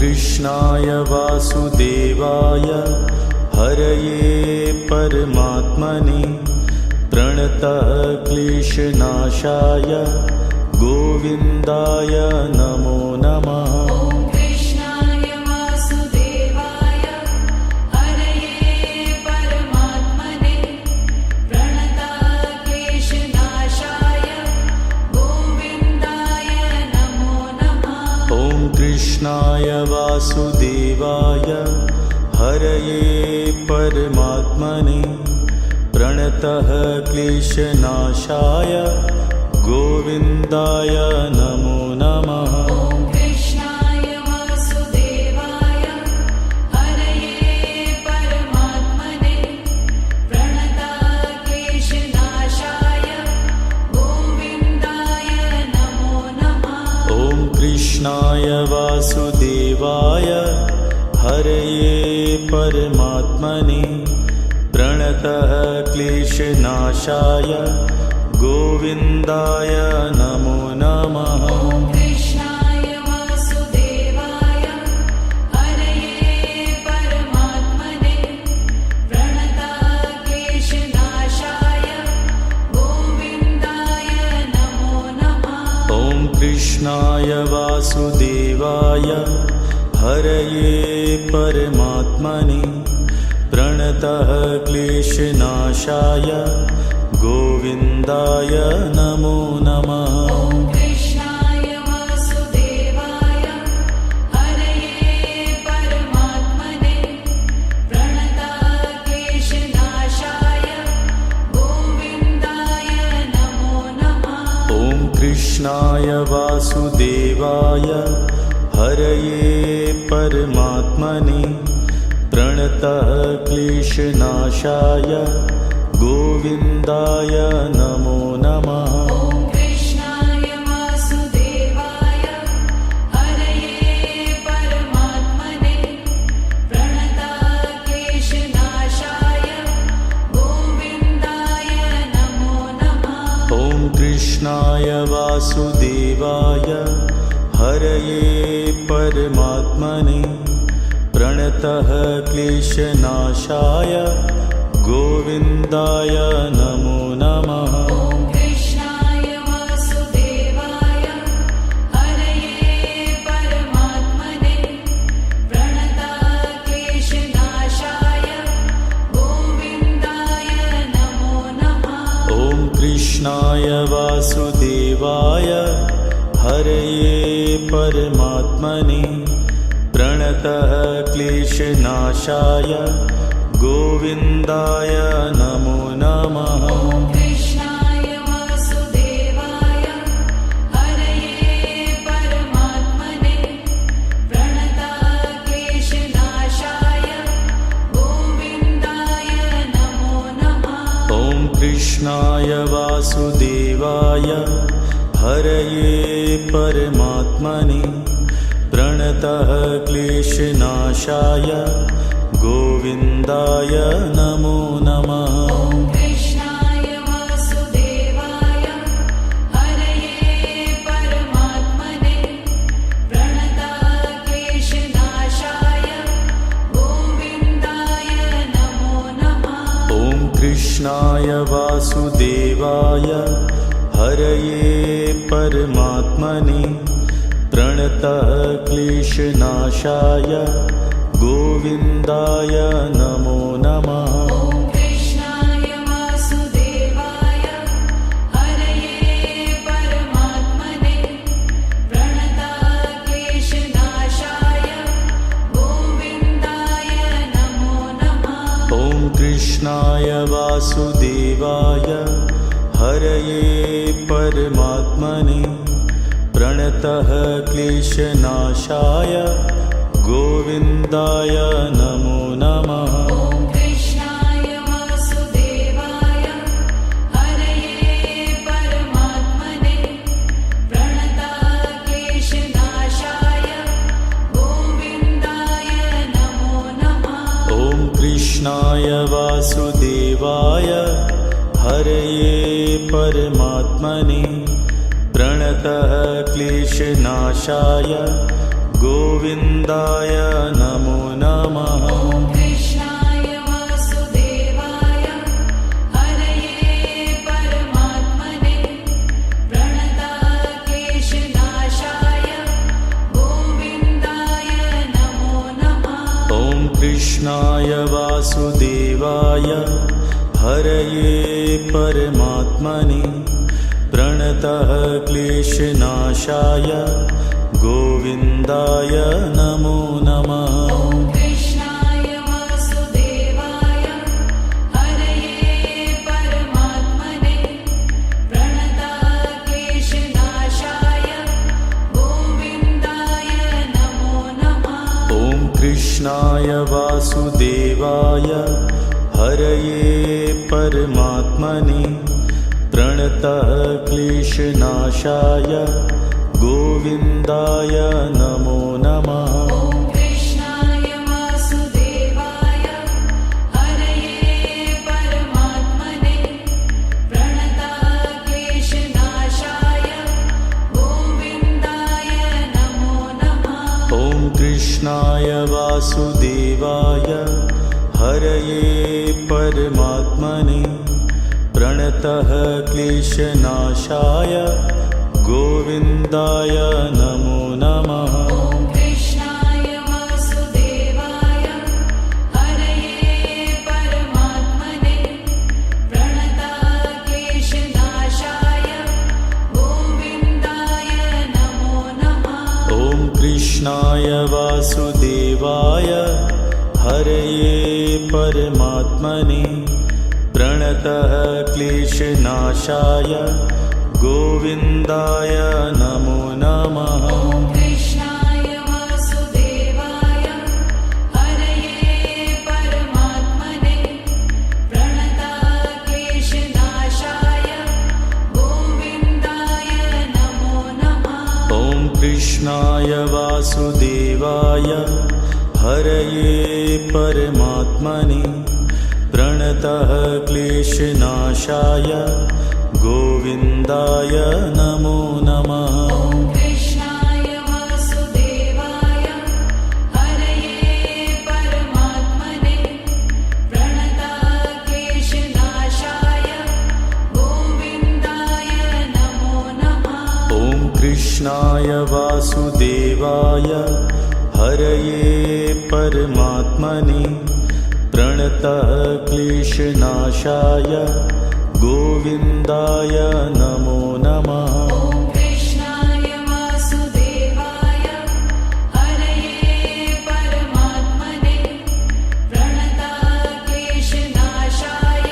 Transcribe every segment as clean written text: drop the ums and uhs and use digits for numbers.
कृष्णाय वासुदेवाय हरये परमात्मने प्रणतः क्लेशनाशाय गोविन्दाय नमो नमः। कृष्णाय वासुदेवाय हरये परमात्मने प्रणतः क्लेशनाशाय गोविन्दाय नमो नमः। कृष्णाय वासुदेवाय हरये परमात्मने प्रणतः क्लेशनाशाय गोविन्दाय नमो नमः। कृष्णाय वासुदेवाय हरये परमात्मने प्रणतः क्लेशनाशाय गोविन्दाय नमो नमः। कृष्णाय वासुदेवाय हरये परमात्मने प्रणतः क्लेशनाशाय गोविन्दाय नमो नमः। कृष्णाय वासुदेवाय हरये परमात्मने प्रणतः क्लेशनाशाय गोविन्दाय नमो नमः। कृष्णाय वासुदेवाय हरये परमात्मने प्रणतः क्लेशनाशाय गोविन्दाय नमो नमः। कृष्णाय वासुदेवाय हरये परमात्मने प्रणतः क्लेशनाशाय गोविन्दाय नमो नमः। कृष्णाय वासुदेवाय हरये परमात्मने प्रणतः क्लेशनाशाय गोविन्दाय नमो नमः। कृष्णाय वासुदेवाय हरये परमात्मने प्रणतः क्लेशनाशाय गोविन्दाय नमो नमः। कृष्णाय वासुदेवाय हरये परमात्मने प्रणतः क्लेशनाशाय गोविन्दाय नमो नमः। कृष्णाय वासुदेवाय हरये परमात्मने प्रणतः क्लेशनाशाय गोविन्दाय नमो नमः। कृष्णाय वासुदेवाय हरये परमात्मने प्रणतः क्लेशनाशाय गोविन्दाय नमो नमः। कृष्णाय वासुदेवाय हरये परमात्मने प्रणतः क्लेशनाशाय गोविन्दाय नमो नमः। कृष्णाय वासुदेवाय हरये परमात्मने प्रणतः क्लेशनाशाय गोविन्दाय नमो नमः। कृष्णाय वासुदेवाय हरये परमात्मने प्रणतः क्लेशनाशाय गोविन्दाय नमो नमः। कृष्णाय वासुदेवाय हरये परमात्मने प्रणतः क्लेशनाशाय गोविन्दाय नमो नमः। कृष्णाय वासुदेवाय हरये परमात्मने प्रणतः क्लेशनाशाय गोविन्दाय नमो नमः। कृष्णाय वासुदेवाय हरये परमात्मने प्रणतः क्लेशनाशाय गोविन्दाय नमो नमः। कृष्णाय वासुदेवाय हरये परमात्मने प्रणतः क्लेशनाशाय गोविन्दाय नमो नमः। ॐ कृष्णाय वासुदेवाय हरये परमात्मने प्रणतक्लेशनाशाय गोविन्दाय नमो नमः। ॐ कृष्णाय वासुदेवाय हरये परमात्मने प्रणतः क्लेशनाशाय गोविन्दाय नमो नमः। ॐ कृष्णाय वासुदेवाय हरये परमात्मने प्रणतक्लेशनाशाय गोविन्दाय नमो नमः। ॐ कृष्णाय वासुदेवाय हरये परमात्मने प्रणतः क्लेशनाशाय गोविन्दाय नमो नमः। ॐ कृष्णाय वासुदेवाय हरये परमात्मने प्रणतक्लेशनाशाय गोविन्दाय नमो नमः। ॐ कृष्णाय वासुदेवाय हरये परमात्मने प्रणतः क्लेशनाशाय गोविन्दाय नमो नमः। ॐ कृष्णाय वासुदेवाय हरये परमात्मने प्रणतक्लेशनाशाय गोविन्दाय नमो नमः। ॐ कृष्णाय वासुदेवाय हरये परमात्मने प्रणतः क्लेशनाशाय गोविन्दाय नमो नमः। ॐ कृष्णाय वासुदेवाय हरये परमात्मने प्रणतक्लेशनाशाय गोविन्दाय नमो नमः। ॐ कृष्णाय वासुदेवाय हरये परमात्मने प्रणतः क्लेशनाशाय गोविन्दाय नमो नमः। ॐ कृष्णाय वासुदेवाय हरये परमात्मने प्रणतक्लेशनाशाय गोविन्दाय नमो नमः। ॐ कृष्णाय वासुदेवाय हरये परमात्मने प्रणतः क्लेशनाशाय गोविन्दाय नमो नमः। ॐ कृष्णाय वासुदेवाय हरये परमात्मने प्रणतक्लेशनाशाय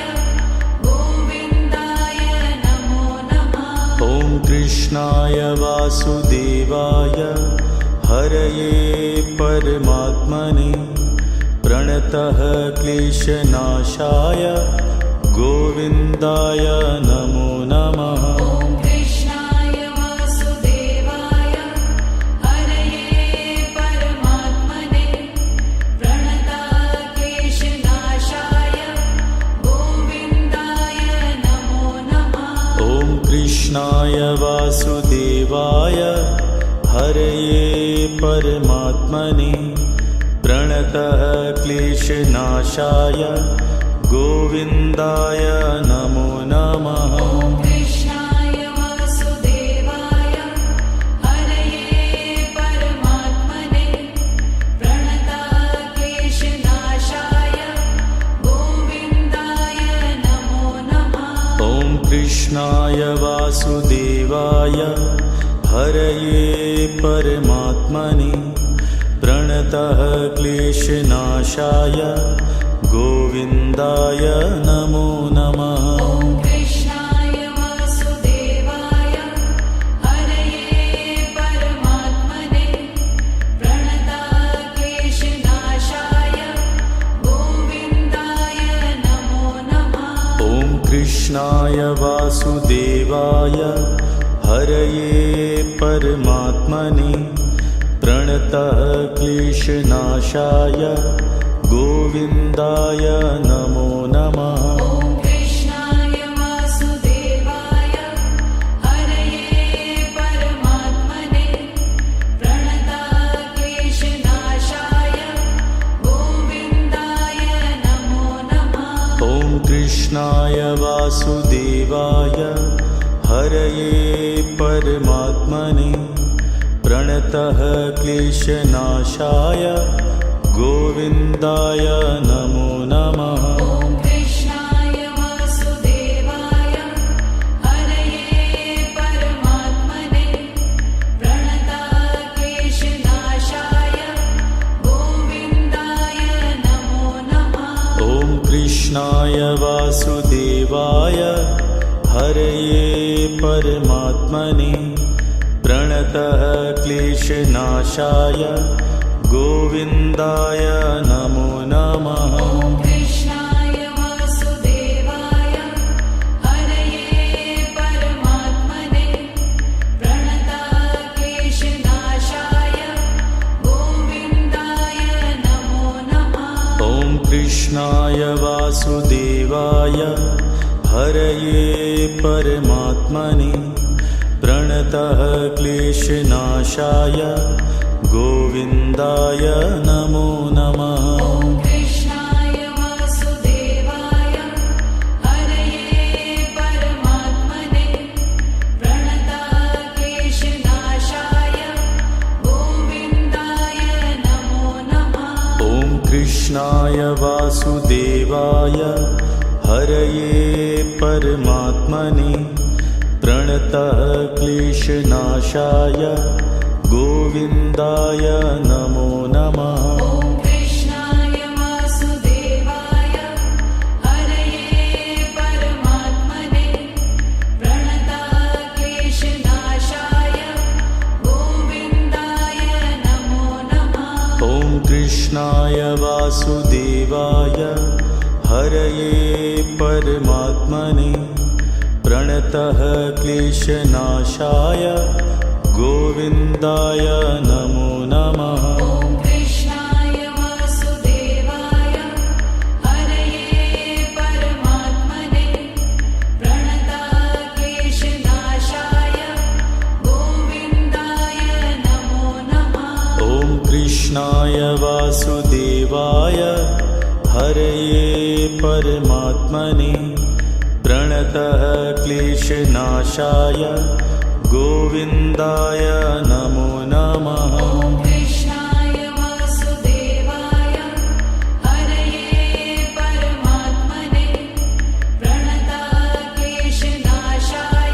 गोविन्दाय नमो नमः। ॐ कृष्णाय वासुदेवाय हरये परमात्मने प्रणतः क्लेशनाशाय गोविन्दाय नमो नमः। ॐ कृष्णाय वासुदेवाय हरये परमात्मने प्रणतक्लेशनाशाय गोविन्दाय नमो नमः। ॐ कृष्णाय वासुदेवाय हरये परमात्मने प्रणतः क्लेशनाशाय गोविन्दाय नमो नमः। ॐ कृष्णाय वासुदेवाय हरये परमात्मने प्रणतक्लेशनाशाय गोविन्दाय नमो नमः। ॐ कृष्णाय वासुदेवाय हरये परमात्मने प्रणतः क्लेशनाशाय गोविन्दाय नमो नमः। ॐ कृष्णाय वासुदेवाय हरये परमात्मने प्रणतक्लेशनाशाय गोविन्दाय नमो नमः। ॐ कृष्णाय वासुदेवाय हरये परमात्मने प्रणतः क्लेशनाशाय गोविन्दाय नमो नमः। ॐ कृष्णाय वासुदेवाय हरये परमात्मने प्रणतक्लेशनाशाय कृष्णाय वासुदेवाय हरये परमात्मने प्रणतः क्लेशनाशाय गोविन्दाय नमो नमः। ॐ कृष्णाय वासुदेवाय हरये परमात्मने प्रणतः क्लेशनाशाय गोविन्दाय नमो नमः। ॐ कृष्णाय वासुदेवाय हरये परमात्मने प्रणतः क्लेशनाशाय गोविन्दाय नमो नमः। ॐ कृष्णाय वासुदेवाय हरये परमात्मने प्रणतः क्लेशनाशाय गोविन्दाय नमो नमः। ॐ कृष्णाय वासुदेवाय हरये परमात्मने प्रणतः क्लेशनाशाय गोविन्दाय नमो नमः। ॐ कृष्णाय वासुदेवाय हरये परमात्मने प्रणतः क्लेशनाशाय गोविन्दाय नमो नमः। ॐ कृष्णाय वासुदेवाय हरये परमात्मने प्रणतः क्लेशनाशाय गोविन्दाय नमो नमः। ॐ कृष्णाय वासुदेवाय हरये परमात्मने प्रणतः क्लेशनाशाय गोविन्दाय नमो नमः। ॐ कृष्णाय वासुदेवाय हरये परमात्मने प्रणतः क्लेशनाशाय गोविन्दाय नमो नमः। ॐ कृष्णाय वासुदेवाय हरये परमात्मने प्रणतः क्लेशनाशाय गोविन्दाय नमो नमः। ॐ कृष्णाय वासुदेवाय हरये परमात्मने प्रणतः क्लेशनाशाय गोविन्दाय नमो नमः। ॐ कृष्णाय वासुदेवाय हरये परमात्मने प्रणतः क्लेशनाशाय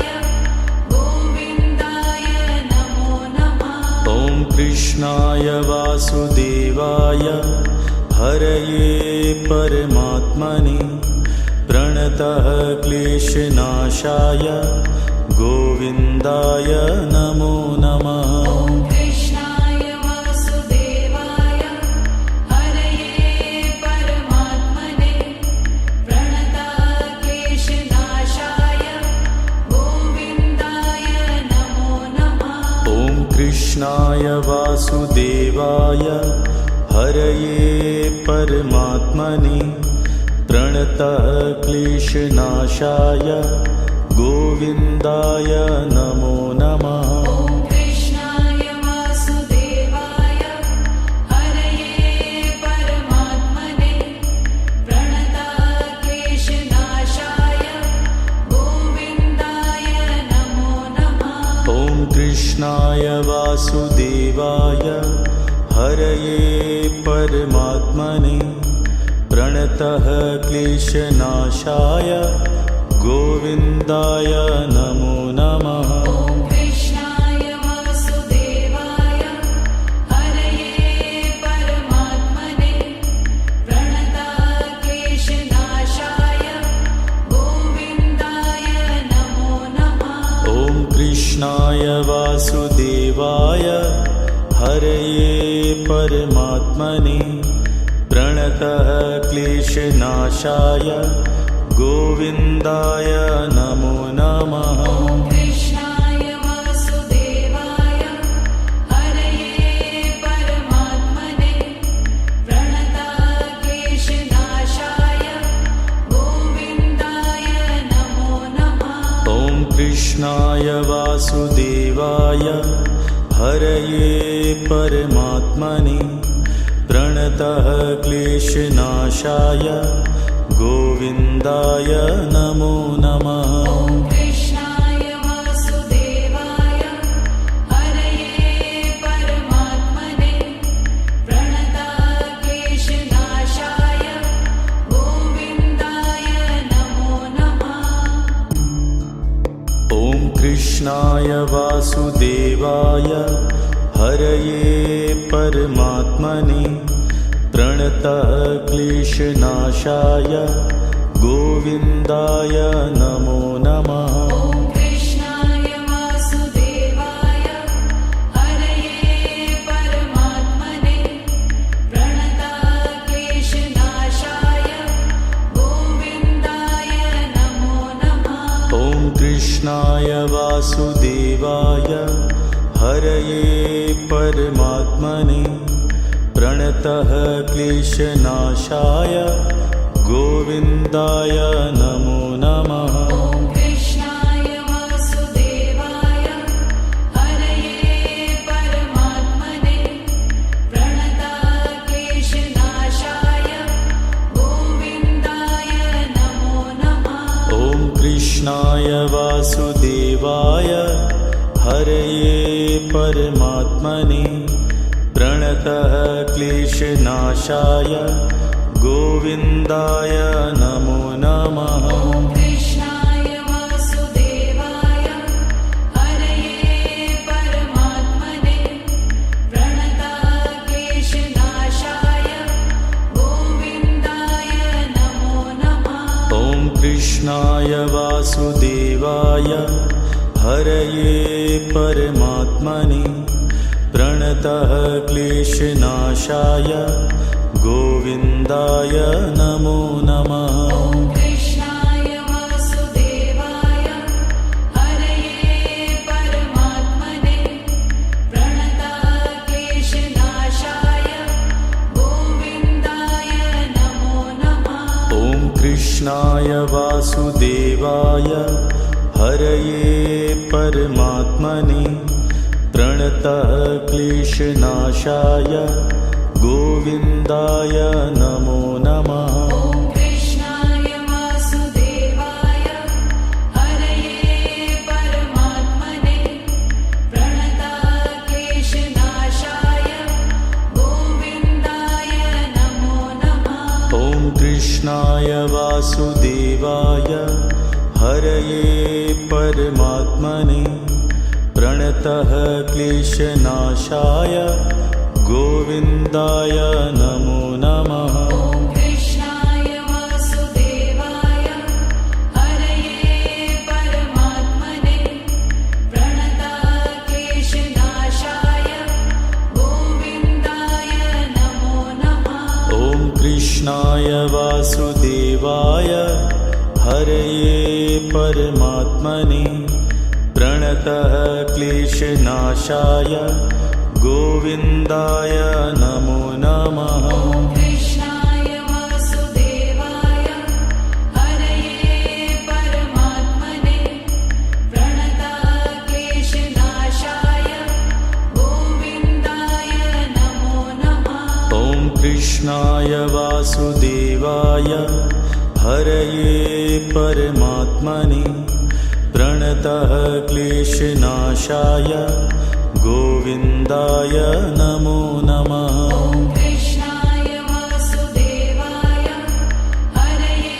गोविन्दाय नमो नमः। ॐ कृष्णाय वासुदेवाय हरये परमात्मने प्रणतः क्लेशनाशाय गोविन्दाय नमो नमः। ॐ कृष्णाय वासुदेवाय हरये परमात्मने प्रणतः क्लेशनाशाय गोविन्दाय नमो नमः। ॐ कृष्णाय वासुदेवाय हरये परमात्मने प्रणतः क्लेशनाशाय गोविन्दाय नमो नमः। ॐ कृष्णाय वासुदेवाय हरये परमात्मने प्रणतः क्लेशनाशाय गोविन्दाय नमो नमः। ॐ कृष्णाय वासुदेवाय हरये परमात्मने प्रणतः क्लेशनाशाय गोविन्दाय नमो नमः। ॐ कृष्णाय वासुदेवाय हरये परमात्मने प्रणतः क्लेशनाशाय गोविन्दाय नमो नमः। ॐ कृष्णाय वासुदेवाय हरये परमात्मने प्रणतः क्लेशनाशाय गोविन्दाय नमो नमः। ॐ कृष्णाय वासुदेवाय हरये परमात्मने प्रणतः क्लेशनाशाय गोविन्दाय नमो नमः। ॐ कृष्णाय वासुदेवाय हरये परमात्मने प्रणतः क्लेशनाशाय गोविन्दाय नमो नमः। ॐ कृष्णाय वासुदेवाय हरये परमात्मने प्रणतक्लेशनाशाय गोविन्दाय नमो नमः। ॐ कृष्णाय वासुदेवाय हरये परमात्मने प्रणतक्लेशनाशाय गोविन्दाय नमो नमः। ॐ कृष्णाय वासुदेवाय हरये परमात्मने प्रणतक्लेशनाशाय गोविन्दाय नमो नमः। ॐ कृष्णाय वासुदेवाय हरये परमात्मने प्रणतः क्लेशनाशाय गोविन्दाय नमो नमः। ॐ कृष्णाय वासुदेवाय हरये परमात्मने प्रणतक्लेशनाशाय गोविन्दाय नमो नमः। ॐ कृष्णाय वासुदेवाय हरये परमात्मने प्रणतः क्लेशनाशाय गोविन्दाय नमो नमः। ॐ कृष्णाय वासुदेवाय हरये परमात्मने प्रणतक्लेशनाशाय गोविन्दाय नमो नमः। ॐ कृष्णाय वासुदेवाय हरये परमात्मने प्रणतः क्लेशनाशाय गोविन्दाय नमो नमः। ॐ कृष्णाय वासुदेवाय हरये परमात्मने प्रणतक्लेशनाशाय गोविन्दाय नमो नमः। ॐ कृष्णाय वासुदेवाय हरये परमात्मने प्रणतः क्लेशनाशाय गोविन्दाय नमो नमः। ॐ कृष्णाय वासुदेवाय हरये परमात्मने प्रणतक्लेशनाशाय गोविन्दाय नमो नमः। ॐ कृष्णाय वासुदेवाय हरये परमात्मने प्रणतः क्लेशनाशाय गोविन्दाय नमो नमः। ॐ कृष्णाय वासुदेवाय हरये परमात्मने प्रणतक्लेशनाशाय गोविन्दाय नमो नमः। ॐ कृष्णाय वासुदेवाय हरये परमात्मने प्रणतः क्लेशनाशाय गोविन्दाय नमो नमः। ॐ कृष्णाय वासुदेवाय हरये परमात्मने प्रणतक्लेशनाशाय गोविन्दाय नमो नमः। ॐ कृष्णाय वासुदेवाय हरये परमात्मने प्रणतः क्लेशनाशाय गोविन्दाय नमो नमः। ॐ कृष्णाय वासुदेवाय हरये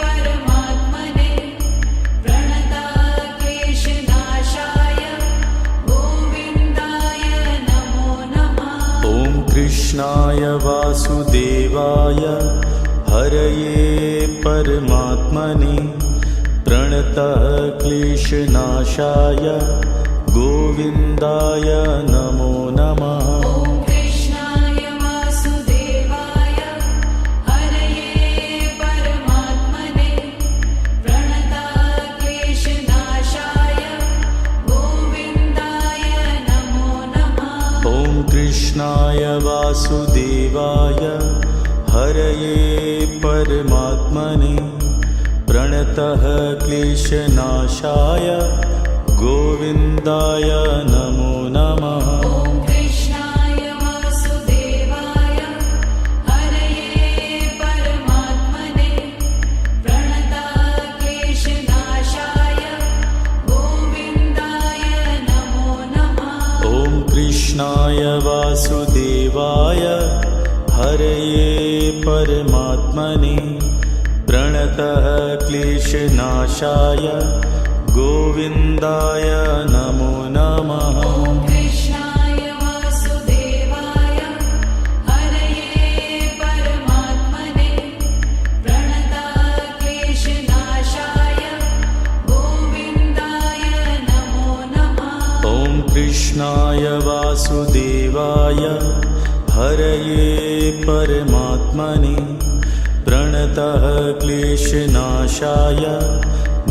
परमात्मने प्रणतक्लेशनाशाय गोविन्दाय नमो नमः। ॐ कृष्णाय वासुदेवाय हरये परमात्मने प्रणतः क्लेशनाशाय गोविन्दाय नमो नमः। ॐ कृष्णाय वासुदेवाय हरये परमात्मने प्रणतक्लेशनाशाय गोविन्दाय नमो नमः। ॐ कृष्णाय वासुदेवाय हरये परमात्मने प्रणतः क्लेशनाशाय गोविन्दाय नमो नमः। ॐ कृष्णाय वासुदेवाय हरये परमात्मने कृष्णाय वासुदेवाय हरये परमात्मने प्रणतः क्लेशनाशाय गोविन्दाय नमो नमः। ॐ कृष्णाय वासुदेवाय हरये परमात्मने प्रणतः क्लेशनाशाय गोविन्दाय नमो नमः। ॐ कृष्णाय वासुदेवाय हरये परमात्मने प्रणतः क्लेशनाशाय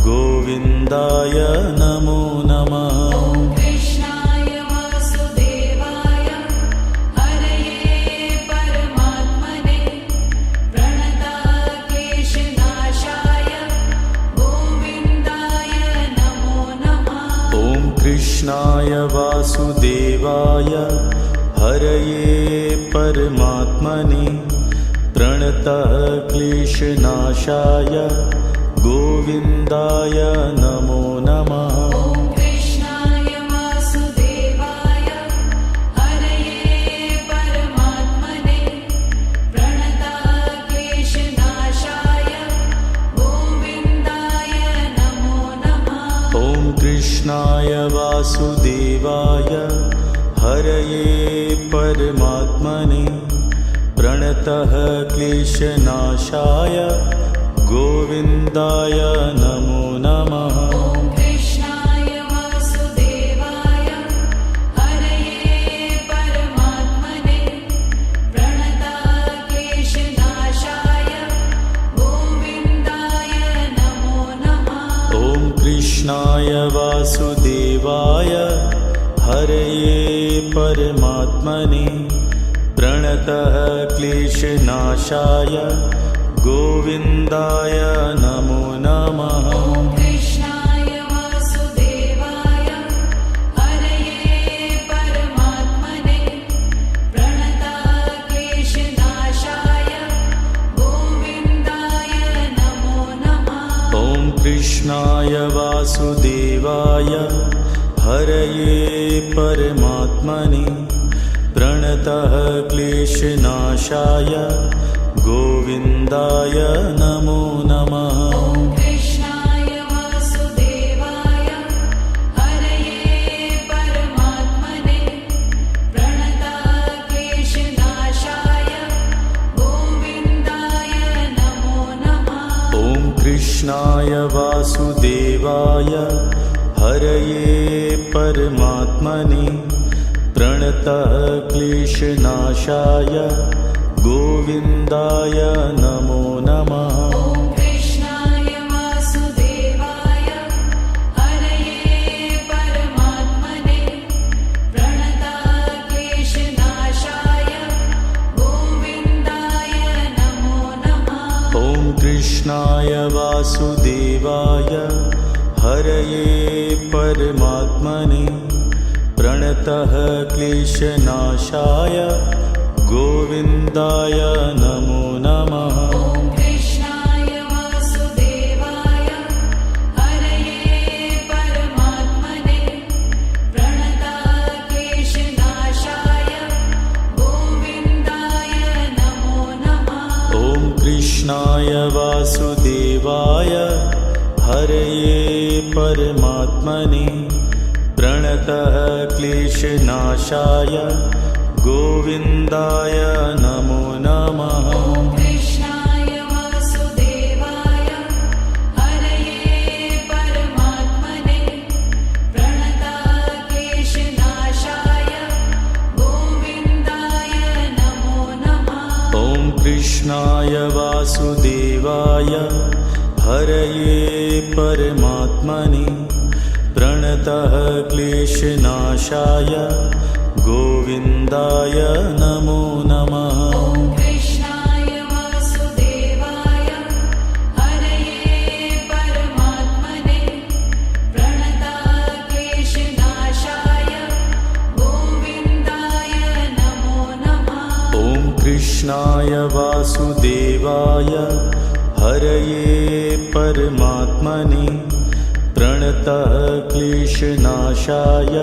गोविन्दाय नमो नमः। ॐ कृष्णाय वासुदेवाय हरये परमात्मने प्रणतः क्लेशनाशाय गोविन्दाय नमो नमः। ॐ कृष्णाय वासुदेवाय हरये परमात्मने प्रणतः क्लेशनाशाय गोविन्दाय नमो नमः। ॐ कृष्णाय वासुदेवाय हरये परमात्मने प्रणतः क्लेशनाशाय गोविन्दाय नमो नमः। ॐ कृष्णाय वासुदेवाय हरये परमात्मने प्रणतः क्लेशनाशाय गोविन्दाय नमो नमः। ॐ कृष्णाय वासुदेवाय हरये परमात्मने प्रणतः क्लेशनाशाय गोविन्दाय नमो नमः। ॐ कृष्णाय वासुदेवाय हरये परमात्मने प्रणतः क्लेशनाशाय गोविन्दाय नमो नमः। ॐ कृष्णाय वासुदेवाय हरये परमात्मने प्रणतः क्लेशनाशाय गोविन्दाय नमो नमः। ॐ कृष्णाय वासुदेवाय हरये परमात्मने प्रणतः क्लेशनाशाय गोविन्दाय नमो नमः। ॐ कृष्णाय वासुदेवाय हरये परमात्मने प्रणतः क्लेशनाशाय गोविन्दाय नमो नमः। ॐ कृष्णाय वासुदेवाय हरये परमात्मने प्रणतः क्लेशनाशाय गोविन्दाय नमो नमः। ॐ कृष्णाय वासुदेवाय हरये परमात्मने प्रणतः क्लेशनाशाय गोविन्दाय नमो नमः। ॐ कृष्णाय वासुदेवाय हरये परमात्मने प्रणतः क्लेशनाशाय गोविन्दाय नमो नमः। ॐ कृष्णाय वासुदेवाय हरये परमात्मने प्रणतः क्लेशनाशाय गोविन्दाय नमो नमः। ॐ कृष्णाय वासुदेवाय हरये परमात्मने प्रणतः क्लेशनाशाय गोविन्दाय नमो नमः। ॐ कृष्णाय वासुदेवाय हरये परमात्मने प्रणतः क्लेशनाशाय गोविन्दाय नमो नमः। ॐ कृष्णाय वासुदेवाय हरये परमात्मने प्रणतः क्लेशनाशाय गोविन्दाय नमो नमः। ॐ कृष्णाय वासुदेवाय हरये परमात्मने प्रणतः क्लेशनाशाय गोविन्दाय नमो नमः। ॐ कृष्णाय वासुदेवाय हरये परमात्मने प्रणतः क्लेशनाशाय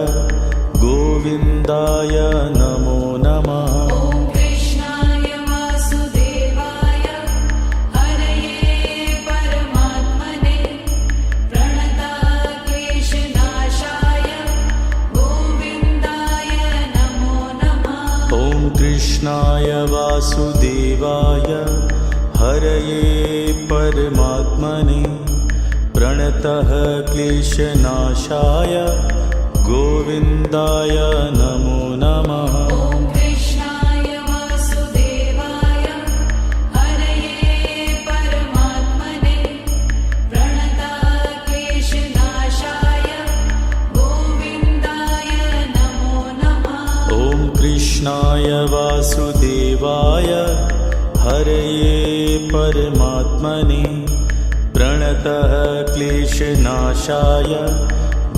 गोविन्दाय नमो नमः। ॐ कृष्णाय वासुदेवाय हरये परमात्मने प्रणतक्लेशनाशाय गोविन्दाय नमो नमः। ॐ कृष्णाय वासुदेवाय हरये परमात्मने प्रणतः क्लेशनाशाय गोविन्दाय नमो नमः। ॐ कृष्णाय वासुदेवाय हरये परमात्मने प्रणतक्लेशनाशाय गोविन्दाय नमो नमः। ॐ कृष्णाय वासुदेवाय हरये परमात्मने प्रणतः क्लेशनाशाय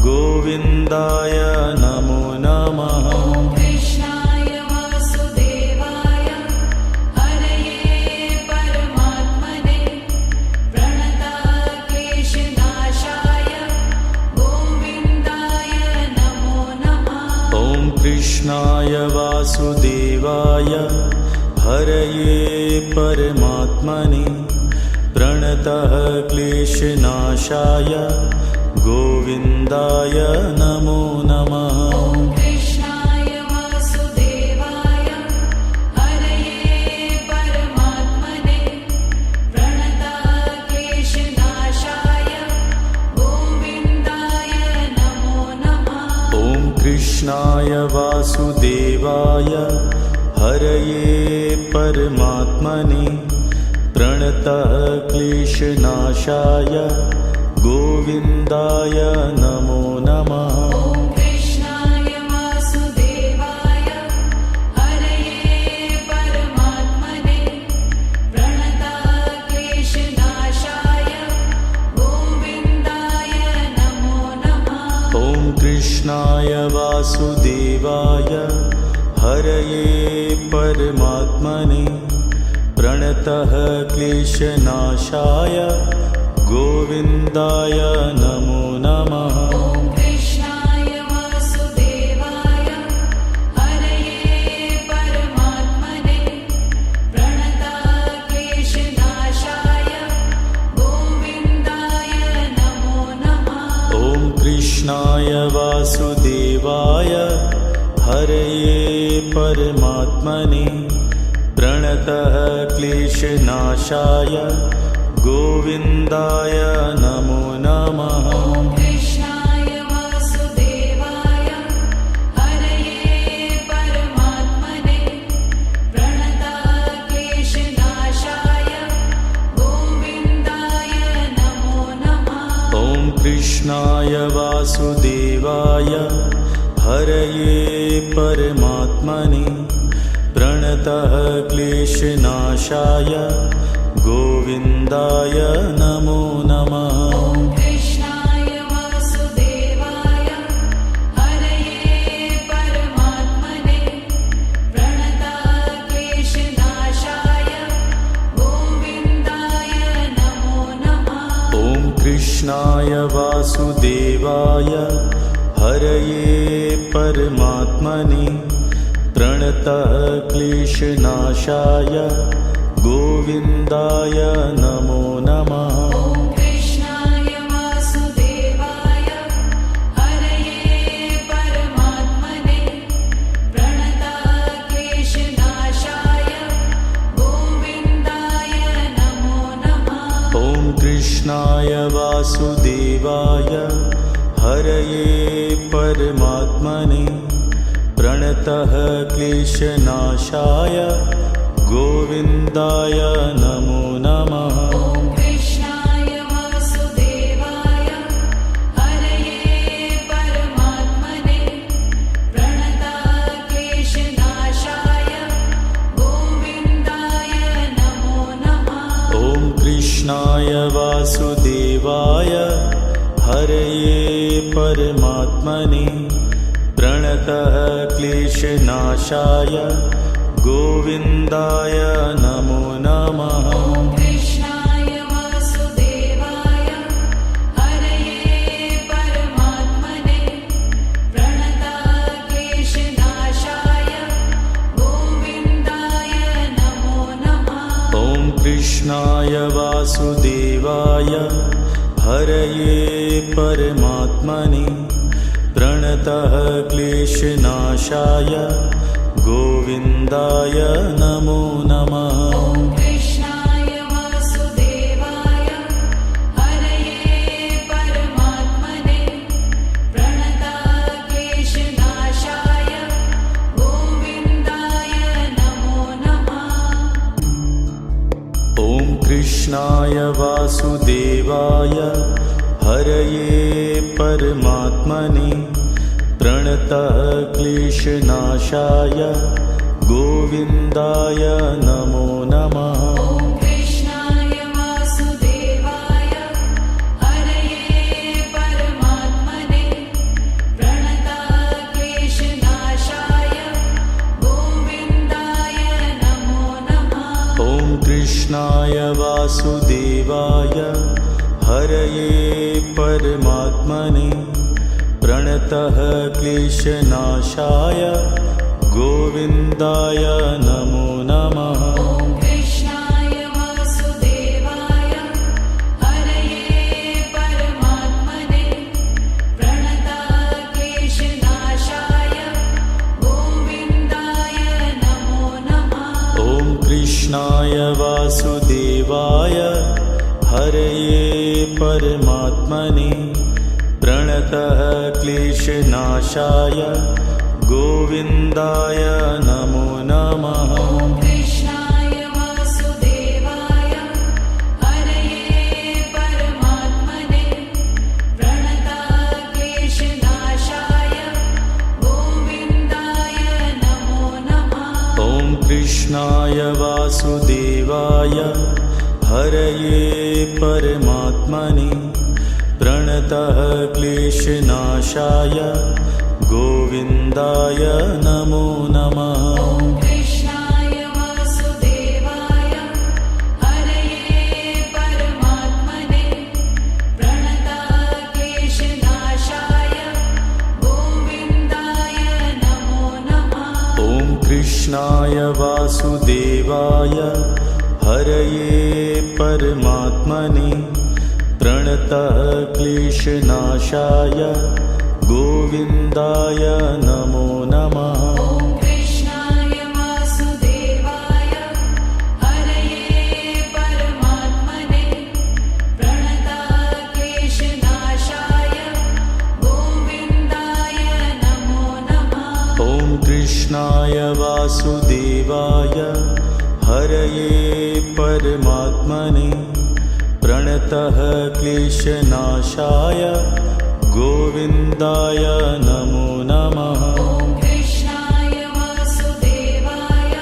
गोविन्दाय नमो नमः। ॐ कृष्णाय वासुदेवाय हरये परमात्मने प्रणतक्लेशनाशाय गोविन्दाय नमो नमः। ॐ कृष्णाय वासुदेवाय हरये परमात्मने प्रणतः क्लेशनाशाय गोविन्दाय नमो नमः। ॐ कृष्णाय वासुदेवाय हरये परमात्मने प्रणतक्लेशनाशाय गोविन्दाय नमो नमः। ॐ कृष्णाय वासुदेवाय हरये परमात्मने प्रणतः क्लेशनाशाय गोविन्दाय नमो नमः। ॐ कृष्णाय वासुदेवाय हरये परमात्मने प्रणतक्लेशनाशाय गोविन्दाय नमो नमः। ॐ कृष्णाय वासुदेवाय हरये परमात्मने प्रणतः क्लेशनाशाय गोविन्दाय नमो नमः। ॐ कृष्णाय वासुदेवाय हरये परमात्मने प्रणतक्लेशनाशाय गोविन्दाय नमो नमः। ॐ कृष्णाय वासुदेवाय हरये परमात्मने प्रणतः क्लेशनाशाय गोविन्दाय नमो नमः। ॐ कृष्णाय वासुदेवाय हरये परमात्मने प्रणतक्लेशनाशाय गोविन्दाय नमो नमः। ॐ कृष्णाय वासुदेवाय हरये परमात्मने प्रणतः क्लेशनाशाय गोविन्दाय नमो नमः। ॐ कृष्णाय वासुदेवाय हरये परमात्मने प्रणतक्लेशनाशाय गोविन्दाय नमो नमः। ॐ कृष्णाय वासुदेवाय हरये परमात्मने प्रणतः क्लेशनाशाय गोविन्दाय नमो नमः। ॐ कृष्णाय वासुदेवाय हरये परमात्मने प्रणतक्लेशनाशाय गोविन्दाय नमो नमः। ॐ कृष्णाय वासुदेवाय हरये परमात्मने प्रणतः क्लेशनाशाय गोविन्दाय नमो नमः। ॐ कृष्णाय वासुदेवाय हरये परमात्मने प्रणतक्लेशनाशाय गोविन्दाय नमो नमः। ॐ कृष्णाय वासुदेवाय हरये परमात्मने प्रणतः क्लेशनाशाय गोविन्दाय नमो नमः। ॐ कृष्णाय वासुदेवाय हरये परमात्मने प्रणतक्लेशनाशाय कृष्णाय वासुदेवाय हरये परमात्मने प्रणतः क्लेशनाशाय गोविन्दाय नमो नमः। ॐ कृष्णाय वासुदेवाय हरये परमात्मने प्रणतः क्लेशनाशाय गोविन्दाय नमो नमः। ॐ कृष्णाय वासुदेवाय हरये परमात्मने प्रणतः क्लेशनाशाय गोविन्दाय नमो नमः। ॐ कृष्णाय वासुदेवाय हरये परमात्मने प्रणतः क्लेशनाशाय गोविन्दाय नमो नमः। ॐ कृष्णाय वासुदेवाय हरये परमात्मने प्रणतः क्लेशनाशाय गोविन्दाय नमो नमः। ॐ कृष्णाय वासुदेवाय हरये परमात्मने प्रणतः क्लेशनाशाय गोविन्दाय नमो नमः। ॐ कृष्णाय वासुदेवाय हरये परमात्मने प्रणतः क्लेशनाशाय गोविन्दाय नमो नमः। ॐ कृष्णाय वासुदेवाय हरये परमात्मने प्रणतः क्लेशनाशाय गोविन्दाय नमो नमः। ॐ कृष्णाय वासुदेवाय हरये परमात्मने प्रणतः क्लेशनाशाय गोविन्दाय नमो नमः। ॐ कृष्णाय वासुदेवाय हरये परमात्मने प्रणतः क्लेशनाशाय गोविन्दाय नमो नमः। ॐ कृष्णाय वासुदेवाय हरये परमात्मने प्रणतः क्लेशनाशाय गोविन्दाय नमो नमः। ॐ कृष्णाय वासुदेवाय हरये परमात्मने प्रणतः क्लेशनाशाय गोविन्दाय नमो नमः। ॐ कृष्णाय वासुदेवाय हरये परमात्मने प्रणतः क्लेशनाशाय गोविन्दाय नमो नमः। ॐ कृष्णाय वासुदेवाय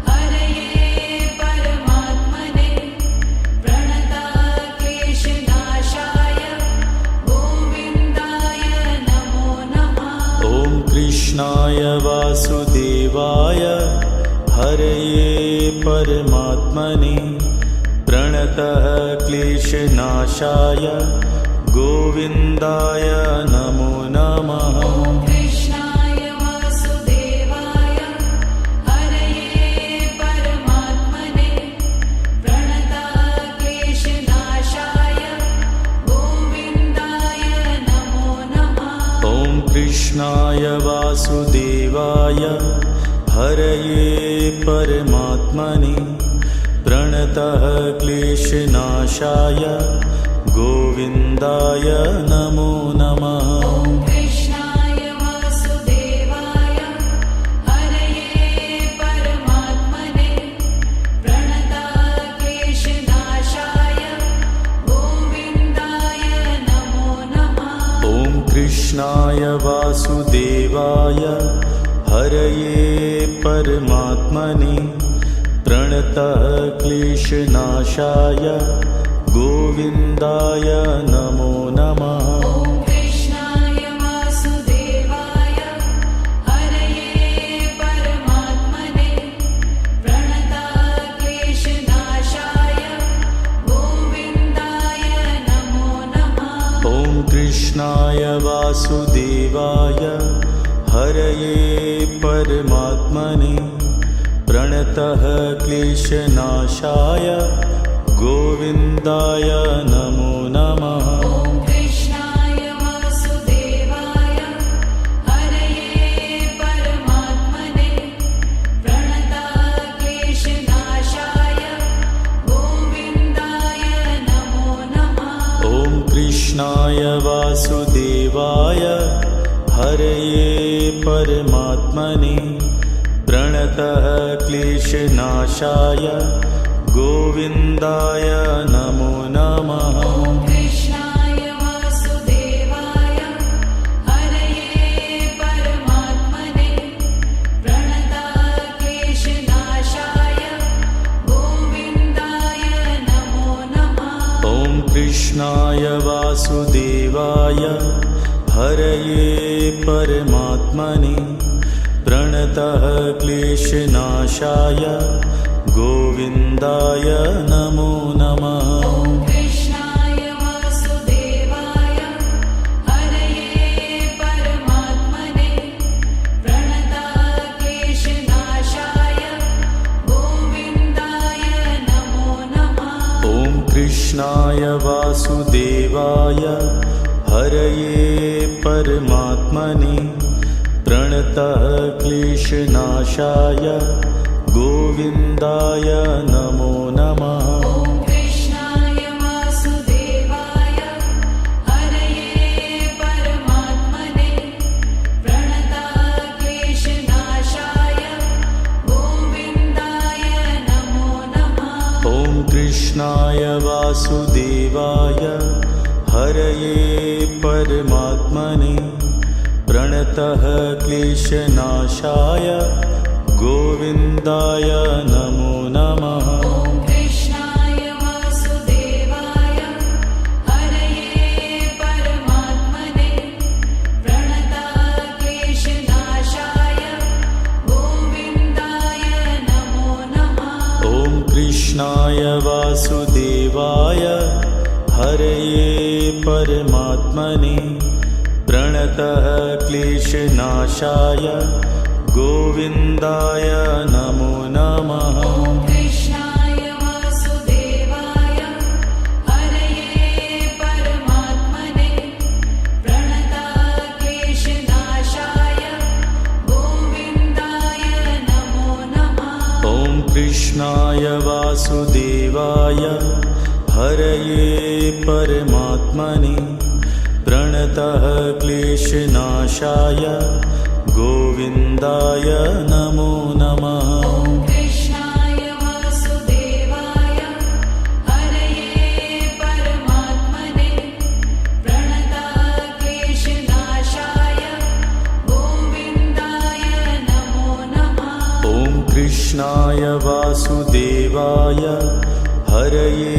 हरये परमात्मने प्रणतः क्लेशनाशाय गोविन्दाय नमो नमः। ॐ कृष्णाय वासुदेवाय हरये परमात्मने प्रणतः क्लेशनाशाय गोविन्दाय नमो नमः। ॐ कृष्णाय वासुदेवाय हरये परमात्मने प्रणतः क्लेशनाशाय गोविन्दाय नमो नमः। ॐ कृष्णाय वासुदेवाय हरये परमात्मने प्रणतः क्लेशनाशाय गोविन्दाय नमो नमः। ॐ कृष्णाय वासुदेवाय हरये परमात्मने प्रणतः क्लेशनाशाय गोविन्दाय नमो नमः। ॐ कृष्णाय वासुदेवाय हरये परमात्मने प्रणतः क्लेशनाशाय गोविन्दाय नमो नमः। ॐ कृष्णाय वासुदेवाय हरये परमात्मने प्रणतः क्लेशनाशाय गोविन्दाय नमो नमः। ॐ कृष्णाय वासुदेवाय हरये परमात्मने प्रणतः क्लेशनाशाय गोविन्दाय नमो नमः। ॐ कृष्णाय वासुदेवाय हरये परमात्मने प्रणताः क्लेशनाशाय गोविन्दाय नमो नमः। ॐ कृष्णाय वासुदेवाय हरये परमात्मने प्रणतः क्लेशनाशाय गोविन्दाय नमो नमः। ॐ कृष्णाय वासुदेवाय हरये परमात्मने प्रणताः क्लेशनाशाय गोविन्दाय नमो नमः। ॐ कृष्णाय वासुदेवाय हरये परमात्मने प्रणतः क्लेशनाशाय गोविन्दाय नमो नमः। ॐ कृष्णाय वासुदेवाय हरये परमात्मने प्रणताः क्लेशनाशाय गोविन्दाय नमो नमः। ॐ कृष्णाय वासुदेवाय हरये परमात्मने प्रणतः क्लेशनाशाय गोविन्दाय नमो नमः। ॐ कृष्णाय वासुदेवाय हरये परमात्मने प्रणताः क्लेशनाशाय गोविन्दाय नमो नमः। ॐ कृष्णाय वासुदेवाय हरये परमात्मने प्रणतः क्लेशनाशाय गोविन्दाय नमो नमः। ॐ कृष्णाय वासुदेवाय हरये परमात्मने प्रणताः क्लेशनाशाय गोविन्दाय नमो नमः। ॐ कृष्णाय वासुदेवाय हरये परमात्मने प्रणतः क्लेशनाशाय गोविन्दाय नमो नमः। ॐ कृष्णाय वासुदेवाय हरये परमात्मने प्रणताः क्लेशनाशाय गोविन्दाय नमो नमः। ॐ कृष्णाय वासुदेवाय हरये परमात्मने प्रणतः क्लेशनाशाय गोविन्दाय नमो नमः। ॐ कृष्णाय वासुदेवाय हरये परमात्मने प्रणताः क्लेशनाशाय गोविन्दाय नमो नमः। ॐ कृष्णाय वासुदेवाय हरये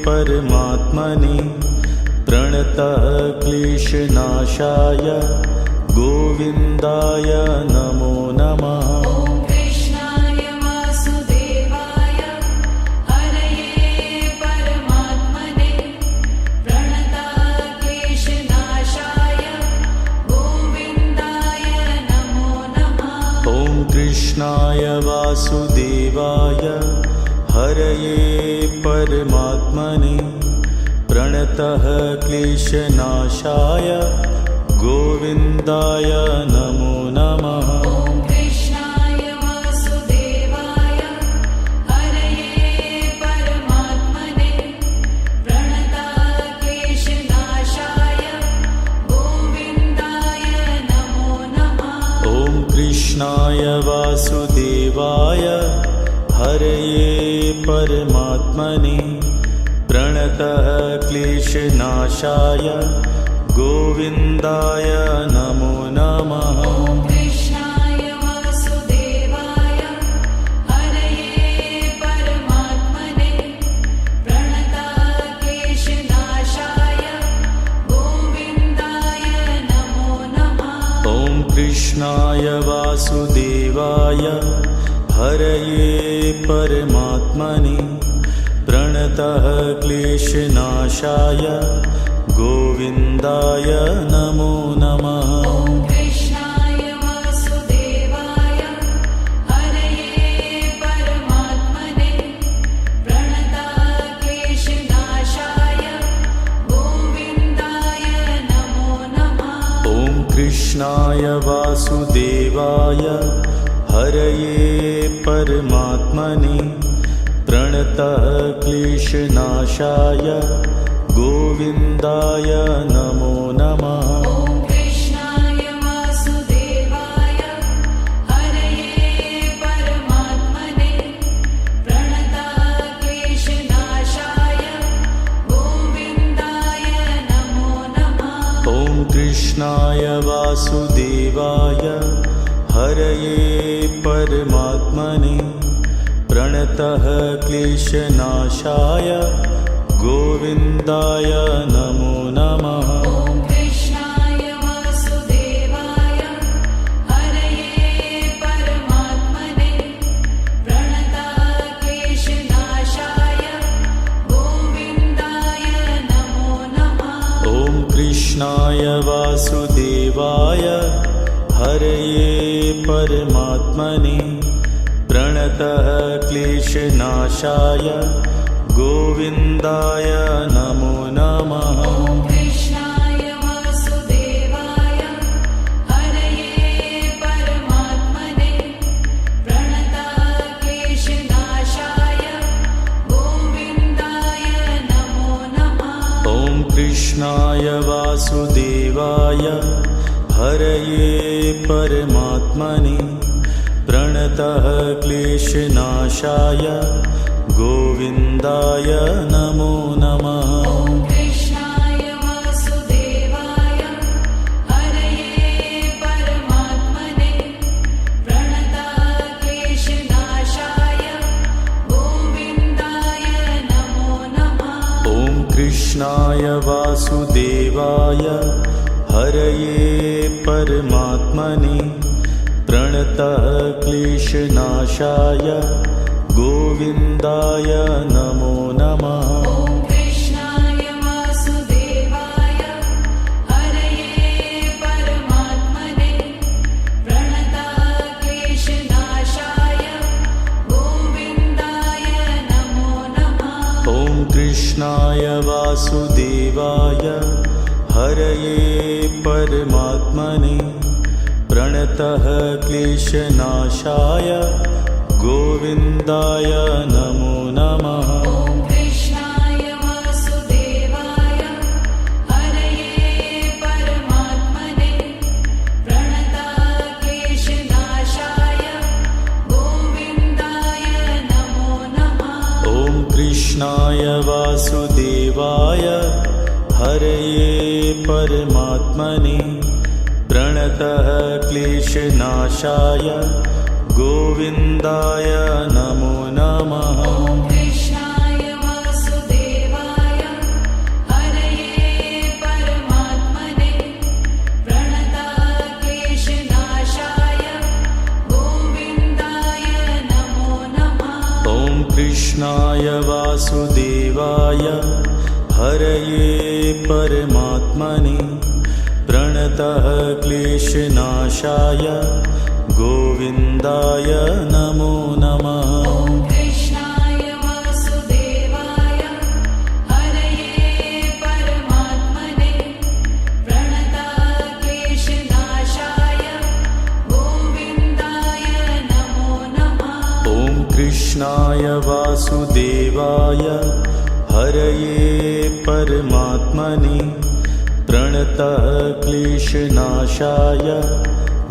परमात्मने प्रणतः क्लेशनाशाय गोविन्दाय नमो नमः। ॐ कृष्णाय वासुदेवाय हरये परमात्मने प्रणताः क्लेशनाशाय गोविन्दाय नमो नमः। ॐ कृष्णाय वासुदेवाय हरये परमात्मने प्रणतः क्लेशनाशाय गोविन्दाय नमो नमः। ॐ कृष्णाय वासुदेवाय हरये परमात्मने प्रणताः क्लेशनाशाय गोविन्दाय नमो नमः। ॐ कृष्णाय वासुदेवाय हरये परमात्मने प्रणतः क्लेशनाशाय गोविन्दाय नमो नमः। ॐ कृष्णाय वासुदेवाय हरये परमात्मने प्रणताः क्लेशनाशाय गोविन्दाय नमो नमः। ॐ कृष्णाय वासुदेवाय हरये परमात्मने प्रणतः क्लेशनाशाय गोविन्दाय नमो नमः। ॐ कृष्णाय वासुदेवाय हरये कृष्णाय वासुदेवाय हरये परमात्मने प्रणतः क्लेशनाशाय गोविन्दाय नमो नमः। ॐ कृष्णाय वासुदेवाय हरये परमात्मने प्रणतः क्लेशनाशाय गोविन्दाय नमो नमः। ॐ कृष्णाय वासुदेवाय हरये परमात्मने प्रणतः क्लेशनाशाय गोविन्दाय नमो नमः। ॐ कृष्णाय वासुदेवाय हरये परमात्मने प्रणतः क्लेशनाशाय गोविन्दाय नमो नमः। ॐ कृष्णाय वासुदेवाय हरये परमात्मने प्रणतः क्लेशनाशाय गोविन्दाय नमो नमः। ॐ कृष्णाय वासुदेवाय हरये परमात्मने प्रणतः क्लेशनाशाय गोविन्दाय नमो नमः। ॐ कृष्णाय वासुदेवाय हरये परमात्मने प्रणतः क्लेशनाशाय गोविन्दाय नमो नमः। ॐ कृष्णाय वासुदेवाय हरये परमात्मने प्रणतः क्लेशनाशाय गोविन्दाय नमो नमः। ॐ कृष्णाय वासुदेवाय हरये परमात्मने प्रणतः क्लेशनाशाय गोविन्दाय नमो नमः। ॐ कृष्णाय वासुदेवाय हरये परमात्मने प्रणतः क्लेशनाशाय गोविन्दाय नमो नमः। ॐ कृष्णाय वासुदेवाय हरये परमात्मने प्रणतः क्लेशनाशाय गोविन्दाय नमो नमः। ॐ कृष्णाय वासुदेवाय हरये परमात्मने प्रणतः क्लेशनाशाय गोविन्दाय नमो नमः। ॐ कृष्णाय वासुदेवाय हरये परमात्मने प्रणतः क्लेशनाशाय गोविन्दाय नमो नमः। ॐ कृष्णाय वासुदेवाय हरये परमात्मने प्रणतः क्लेशनाशाय गोविन्दाय नमो नमः। ॐ कृष्णाय वासुदेवाय हरये परमात्मने प्रणतः क्लेशनाशाय गोविन्दाय नमो नमः। ॐ कृष्णाय वासुदेवाय हरये परमात्मने प्रणतः क्लेशनाशाय गोविन्दाय नमो नमः। ॐ कृष्णाय वासुदेवाय हरये परमात्मने प्रणतः क्लेशनाशाय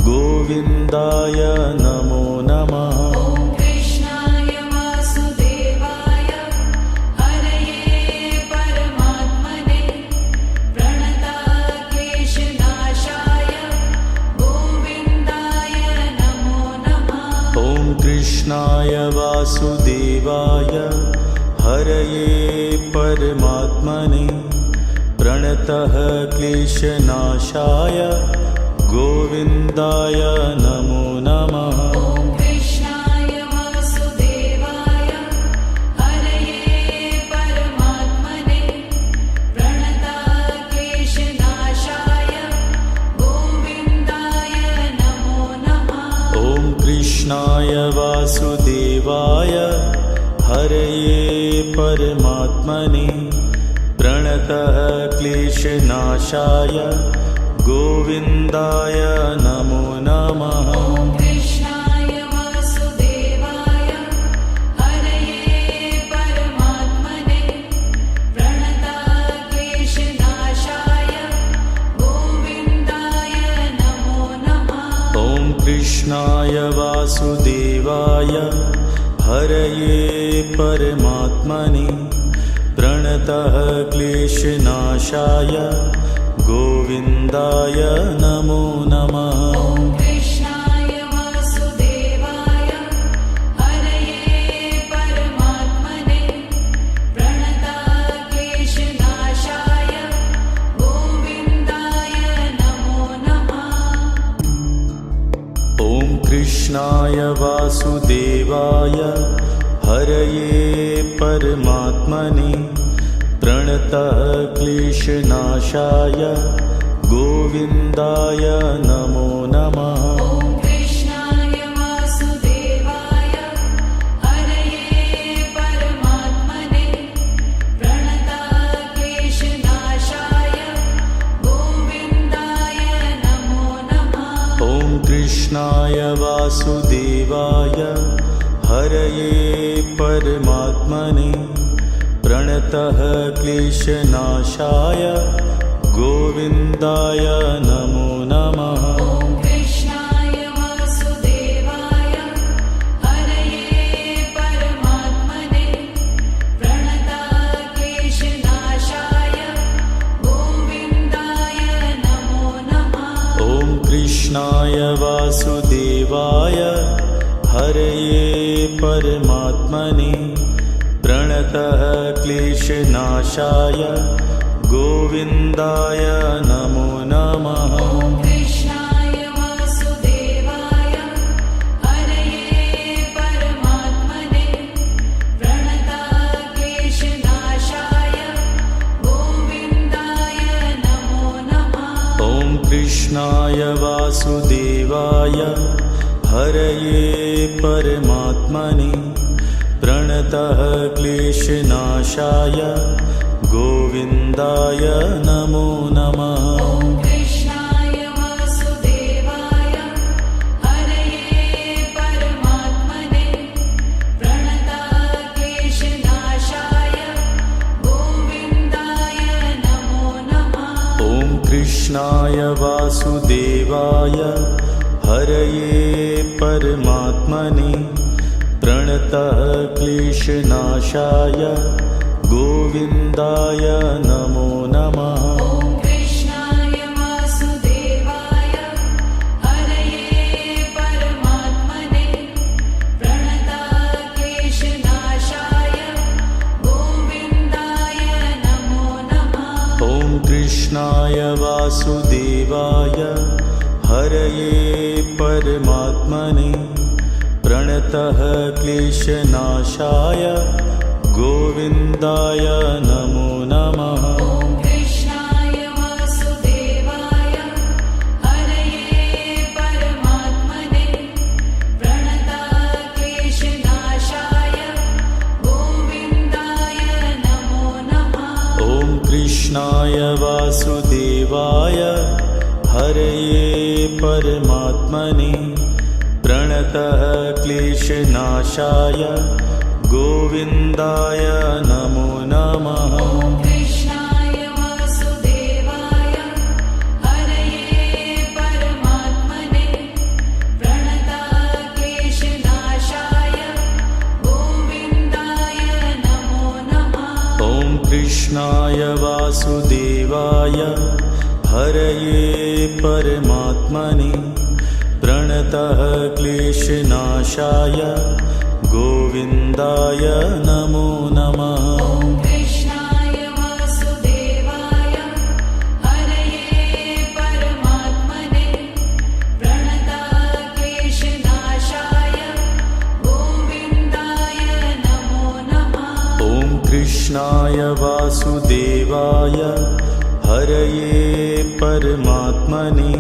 गोविन्दाय नमो नमः। ॐ कृष्णाय वासुदेवाय हरये परमात्मने प्रणतः क्लेशनाशाय गोविन्दाय नमो नमः। ॐ कृष्णाय वासुदेवाय हरये परमात्मने प्रणतः क्लेशनाशाय गोविन्दाय नमो नमः। ॐ कृष्णाय वासुदेवाय हरये परमात्मने प्रणतः क्लेशनाशाय गोविन्दाय नमो नमः। ॐ कृष्णाय वासुदेवाय हरये परमात्मने प्रणतः क्लेशनाशाय गोविन्दाय नमो नमः। ॐ कृष्णाय वासुदेवाय हरये परमात्मने प्रणतक्लेशनाशाय गोविन्दाय नमो नमः। ॐ कृष्णाय वासुदेवाय हरये परमात्मने प्रणतः क्लेशनाशाय गोविन्दाय नमो नमः। ॐ कृष्णाय वासुदेवाय हरये परमात्मने प्रणतक्लेशनाशाय गोविन्दाय नमो नमः। ॐ कृष्णाय वासुदेवाय हरये परमात्मने प्रणतः क्लेशनाशाय गोविन्दाय नमो नमः। ॐ कृष्णाय वासुदेवाय हरये परमात्मने प्रणतक्लेशनाशाय गोविन्दाय नमो नमः। ॐ कृष्णाय वासुदेवाय हरये परमात्मने प्रणतः क्लेशनाशाय गोविन्दाय नमो नमः। ॐ कृष्णाय वासुदेवाय हरये परमात्मने प्रणतक्लेशनाशाय गोविन्दाय नमो नमः। ॐ कृष्णाय वासुदेवाय हरये परमात्मने प्रणतः क्लेशनाशाय गोविन्दाय नमो नमः। ॐ कृष्णाय वासुदेवाय हरये परमात्मने प्रणतक्लेशनाशाय गोविन्दाय नमो नमः। ॐ कृष्णाय वासुदेवाय हरये परमात्मने प्रणतः क्लेशनाशाय गोविन्दाय नमो नमः। ॐ कृष्णाय वासुदेवाय हरये परमात्मने प्रणतक्लेशनाशाय गोविन्दाय नमो नमः। ॐ कृष्णाय वासुदेवाय हरये परमात्मने प्रणतः क्लेशनाशाय गोविन्दाय नमो नमः। ॐ कृष्णाय वासुदेवाय हरये परमात्मने प्रणतक्लेशनाशाय गोविन्दाय नमो नमः। ॐ कृष्णाय वासुदेवाय हरये परमात्मने प्रणतः क्लेशनाशाय गोविन्दाय नमो नमः। ॐ कृष्णाय वासुदेवाय हरये परमात्मने प्रणतक्लेशनाशाय गोविन्दाय नमो नमः। ॐ कृष्णाय वासुदेवाय हरये परमात्मने प्रणतः क्लेशनाशाय गोविन्दाय नमो नमः। ॐ कृष्णाय वासुदेवाय हरये परमात्मने प्रणतक्लेशनाशाय गोविन्दाय नमो नमः। ॐ कृष्णाय वासुदेवाय हरये परमात्मने प्रणतः क्लेशनाशाय गोविन्दाय नमो नमः। ॐ कृष्णाय वासुदेवाय हरये परमात्मने प्रणतक्लेशनाशाय गोविन्दाय नमो नमः। ॐ कृष्णाय वासुदेवाय हरये परमात्मने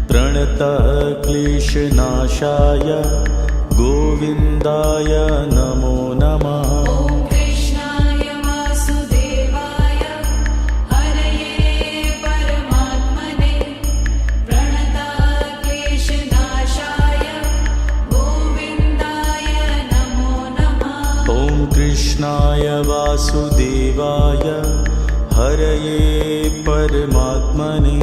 प्रणतः क्लेशनाशाय गोविन्दाय नमो नमः। ॐ कृष्णाय वासुदेवाय हरये परमात्मने कृष्णाय वासुदेवाय हरये परमात्मने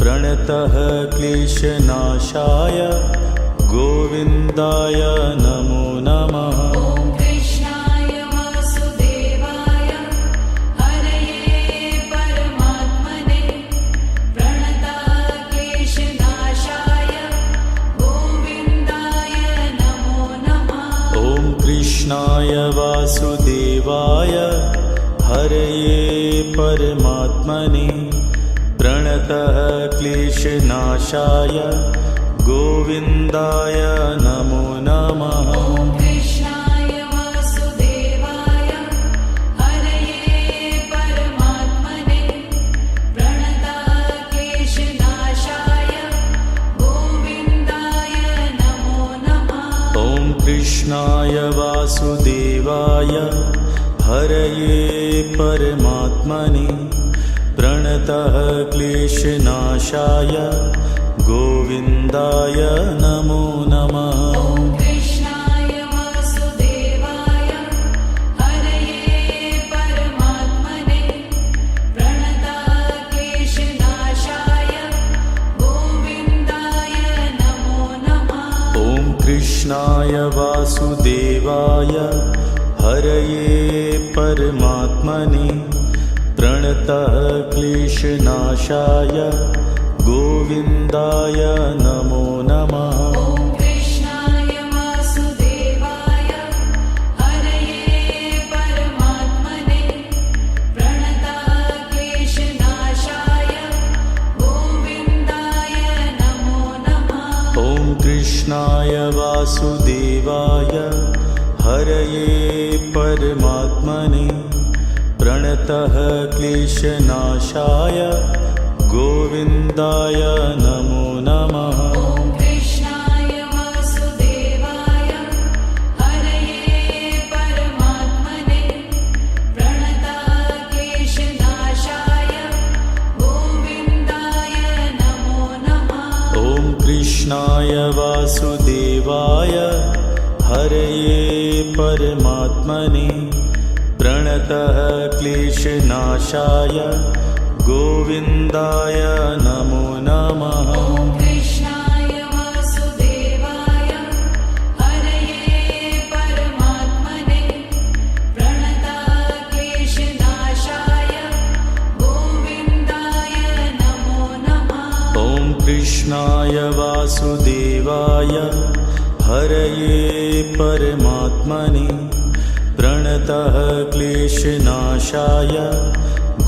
प्रणतः क्लेशनाशाय गोविन्दाय नमो नमः। ॐ कृष्णाय वासुदेवाय हरये परमात्मने प्रणताः क्लेशनाशाय गोविन्दाय नमो नमः। ॐ कृष्णाय वासुदेवाय हरये परमात्मने प्रणतः क्लेशनाशाय गोविन्दाय नमो नमः। ॐ कृष्णाय वासुदेवाय हरये परमात्मने प्रणताः क्लेशनाशाय गोविन्दाय नमो नमः। ॐ कृष्णाय वासुदेवाय हरये परमात्मने प्रणतः क्लेशनाशाय गोविन्दाय नमो नमः। ॐ कृष्णाय वासुदेवाय हरये परमात्मने प्रणताः क्लेशनाशाय गोविन्दाय नमो नमः। ॐ कृष्णाय वासुदेवाय हरये परमात्मने प्रणतः क्लेशनाशाय गोविन्दाय नमो नमः। ॐ कृष्णाय वासुदेवाय हरये परमात्मने प्रणताः क्लेशनाशाय गोविन्दाय नमो नमः। ॐ कृष्णाय वासुदेवाय हरये परमात्मने प्रणतः क्लेशनाशाय गोविन्दाय नमो नमः। ॐ कृष्णाय वासुदेवाय हरये परमात्मने प्रणताः क्लेशनाशाय गोविन्दाय नमो नमः। ॐ कृष्णाय वासुदेवाय हरये परमात्मने प्रणतः क्लेशनाशाय गोविन्दाय नमो नमः। ॐ कृष्णाय वासुदेवाय हरये परमात्मने प्रणताः क्लेशनाशाय गोविन्दाय नमो नमः। ॐ कृष्णाय वासुदेवाय हरये परमात्मने प्रणतः क्लेशनाशाय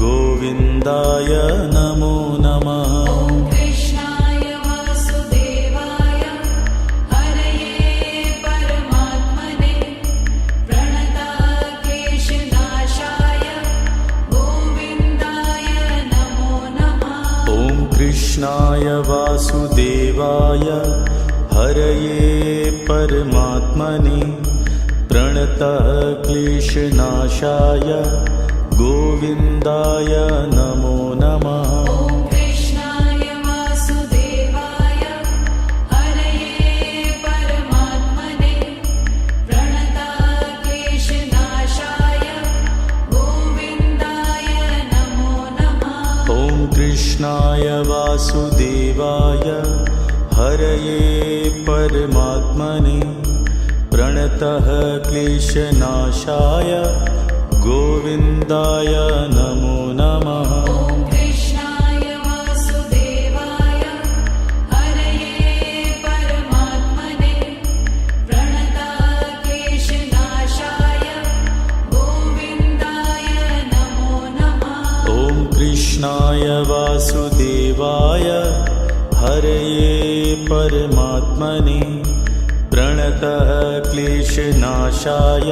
गोविन्दाय नमो नमः। ॐ कृष्णाय वासुदेवाय हरये परमात्मने प्रणताः क्लेशनाशाय गोविन्दाय नमो नमः। ॐ कृष्णाय वासुदेवाय हरये परमात्मने प्रणतः क्लेशनाशाय गोविन्दाय नमो नमः। ॐ कृष्णाय वासुदेवाय हरये परमात्मने प्रणताः क्लेशनाशाय गोविन्दाय नमो नमः। ॐ कृष्णाय वासुदेवाय हरये परमात्मने प्रणतः क्लेशनाशाय गोविन्दाय नमो नमः। ॐ कृष्णाय वासुदेवाय हरये परमात्मने प्रणताः क्लेशनाशाय गोविन्दाय नमो नमः। ॐ कृष्णाय वासुदेवाय हरये परमात्मने प्रणतः क्लेशनाशाय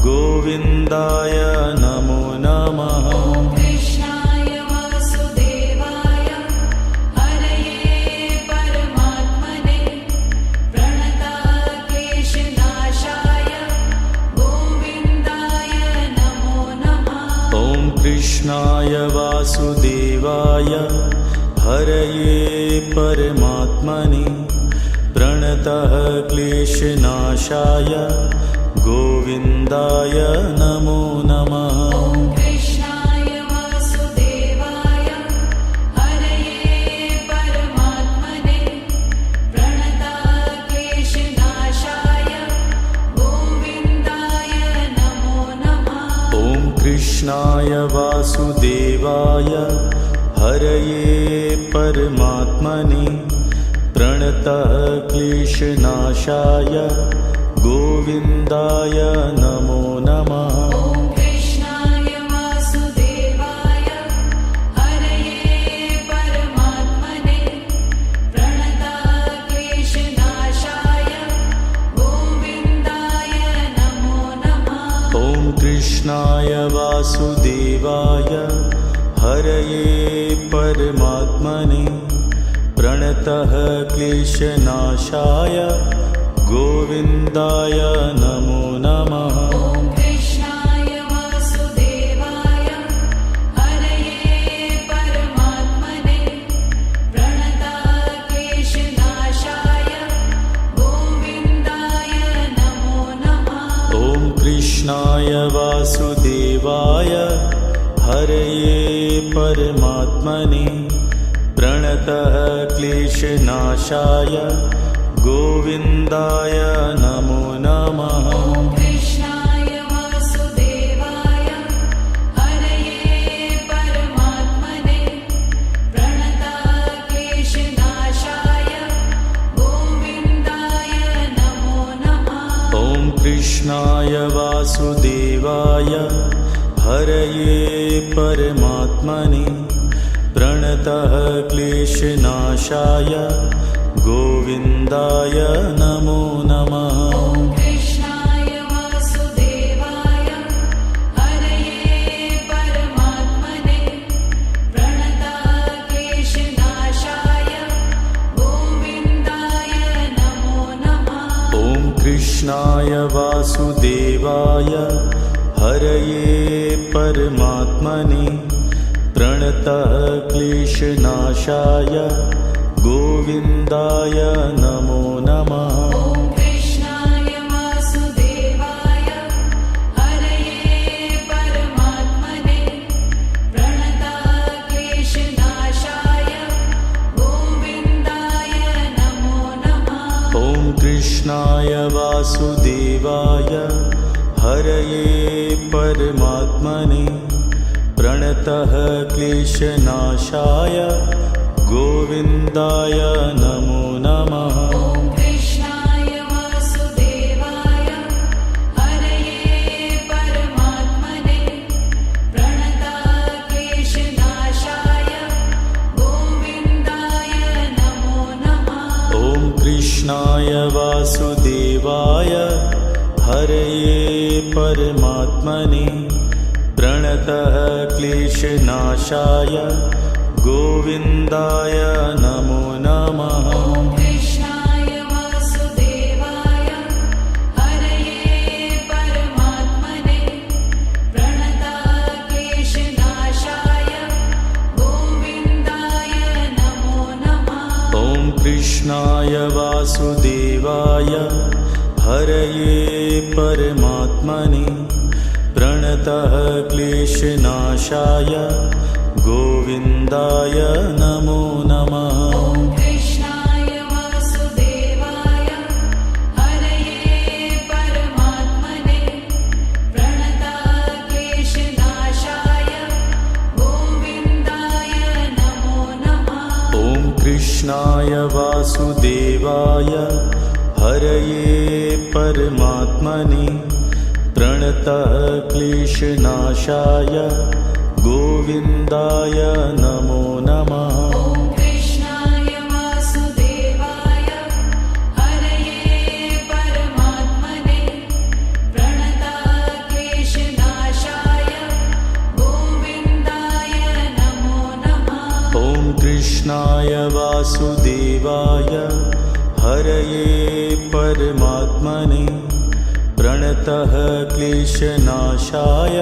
गोविन्दाय नमो नमः। ॐ कृष्णाय वासुदेवाय हरये परमात्मने प्रणताः क्लेशनाशाय गोविन्दाय नमो नमः। ॐ कृष्णाय वासुदेवाय हरये परमात्मने प्रणतः क्लेशनाशाय गोविन्दाय नमो नमः। ॐ कृष्णाय वासुदेवाय हरये परमात्मने प्रणताक्लेशनाशाय गोविन्दाय नमो नमः। ॐ कृष्णाय वासुदेवाय हरये परमात्मने प्रणतः क्लेशनाशाय गोविन्दाय नमो नमः। ॐ कृष्णाय वासुदेवाय हरये परमात्मने प्रणताक्लेशनाशाय गोविन्दाय नमो नमः। ॐ कृष्णाय वासुदेवाय हरये परमात्मने प्रणतः क्लेशनाशाय गोविन्दाय नमो नमः। ॐ कृष्णाय वासुदेवाय हरये परमात्मने प्रणताक्लेशनाशाय गोविन्दाय नमो नमः। ॐ कृष्णाय वासुदेवाय हरये परमात्मने प्रणतः क्लेशनाशाय गोविन्दाय नमो नमः। ॐ कृष्णाय वासुदेवाय हरये परमात्मने प्रणताक्लेशनाशाय गोविन्दाय नमो नमः। ॐ कृष्णाय वासुदेवाय हरये परमात्मने प्रणतः क्लेशनाशाय गोविन्दाय नमो नमः। ॐ कृष्णाय वासुदेवाय हरये परमात्मने प्रणताक्लेशनाशाय गोविन्दाय नमो नमः। ॐ कृष्णाय वासुदेवाय हरये परमात्मने प्रणतः क्लेशनाशाय गोविन्दाय नमो नमः। ॐ कृष्णाय वासुदेवाय हरये परमात्मने प्रणताक्लेशनाशाय गोविन्दाय नमो नमः। ॐ कृष्णाय वासुदेवाय हरये परमात्मने प्रणतः क्लेशनाशाय गोविन्दाय नमो नमः। ॐ कृष्णाय वासुदेवाय हरये परमात्मने प्रणताक्लेशनाशाय गोविन्दाय नमो नमः। ॐ कृष्णाय वासुदेवाय हरये परमात्मने प्रणतः क्लेशनाशाय गोविन्दाय नमो नमः। ॐ कृष्णाय वासुदेवाय हरये परमात्मने प्रणताक्लेशनाशाय गोविन्दाय नमो नमः। ॐ कृष्णाय वासुदेवाय हरये परमात्मने प्रणतः क्लेशनाशाय गोविन्दाय नमो नमः। ॐ कृष्णाय वासुदेवाय हरये परमात्मने प्रणताक्लेशनाशाय गोविन्दाय नमो नमः। ॐ कृष्णाय वासुदेवाय हरये परमात्मने प्रणतः क्लेशनाशाय गोविन्दाय नमो नमः। ॐ कृष्णाय वासुदेवाय हरये परमात्मने प्रणताक्लेशनाशाय गोविन्दाय नमो नमः। ॐ कृष्णाय वासुदेवाय हरये परमात्मने प्रणतः क्लेशनाशाय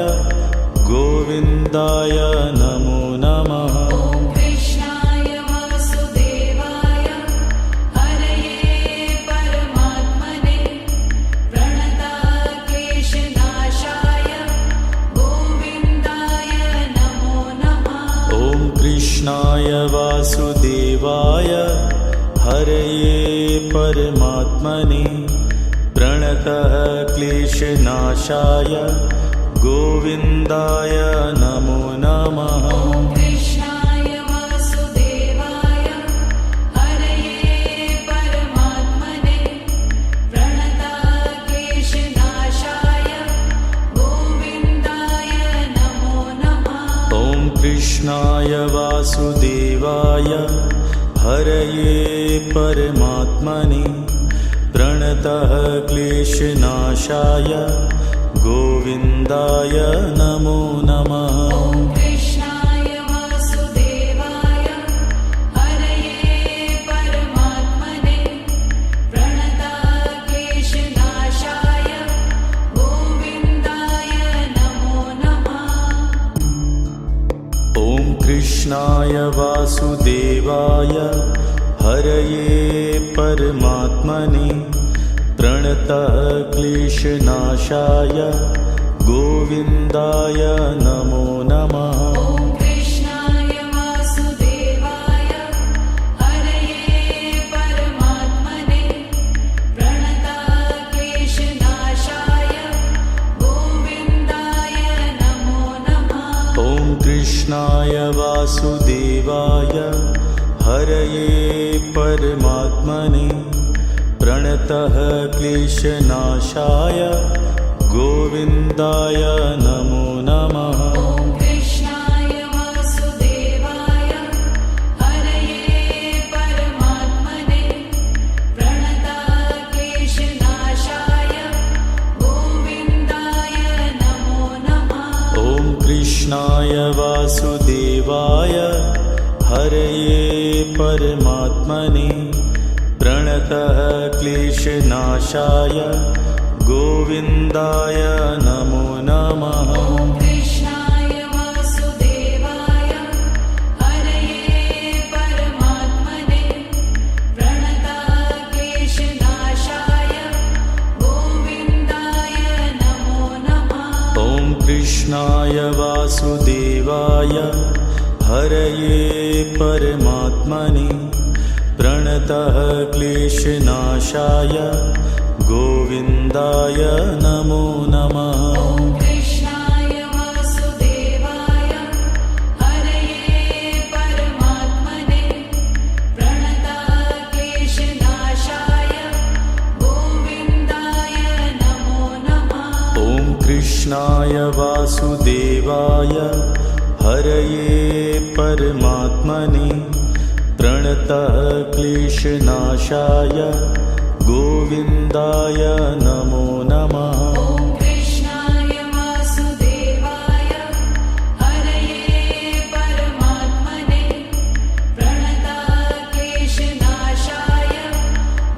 गोविन्दाय नमो नमः। ॐ कृष्णाय वासुदेवाय हरये परमात्मने प्रणताक्लेशनाशाय परमात्मने प्रणतः क्लेशनाशाय गोविन्दाय नमो नमः। ॐ कृष्णाय वासुदेवाय हरये परमात्मने प्रणताः क्लेशनाशाय गोविन्दाय नमो नमः। ॐ कृष्णाय वासुदेवाय हरये परमात्मने प्रणतः क्लेशनाशाय गोविन्दाय नमो नमः। ॐ कृष्णाय वासुदेवाय हरये परमात्मने प्रणताः क्लेशनाशाय गोविन्दाय नमो नमः। ॐ कृष्णाय वासुदेवाय हरये परमात्मने प्रणतः क्लेशनाशाय गोविन्दाय नमो नमः। ॐ कृष्णाय वासुदेवाय हरये परमात्मने प्रणताः क्लेशनाशाय गोविन्दाय नमो नमः। ॐ कृष्णाय वासुदेवाय हरये परमात्मने प्रणतः क्लेशनाशाय गोविन्दाय नमो नमः। ॐ कृष्णाय वासुदेवाय हरये परमात्मने प्रणताः क्लेशनाशाय गोविन्दाय नमो नमः। ॐ कृष्णाय वासुदेवाय हरये परमात्मने प्रणतः क्लेशनाशाय गोविन्दाय नमो नमः। ॐ कृष्णाय वासुदेवाय हरये परमात्मने प्रणताः क्लेशनाशाय गोविन्दाय नमो नमः। ॐ कृष्णाय वासुदेवाय हरये परमात्मने प्रणतः क्लेशनाशाय गोविन्दाय नमो नमः। ॐ कृष्णाय वासुदेवाय हरये परमात्मने प्रणताः क्लेशनाशाय गोविन्दाय नमो नमः। ॐ कृष्णाय वासुदेवाय हरये परमात्मने प्रणतः क्लेशनाशाय गोविन्दाय नमो नमः। ॐ कृष्णाय वासुदेवाय हरये परमात्मने प्रणताः क्लेशनाशाय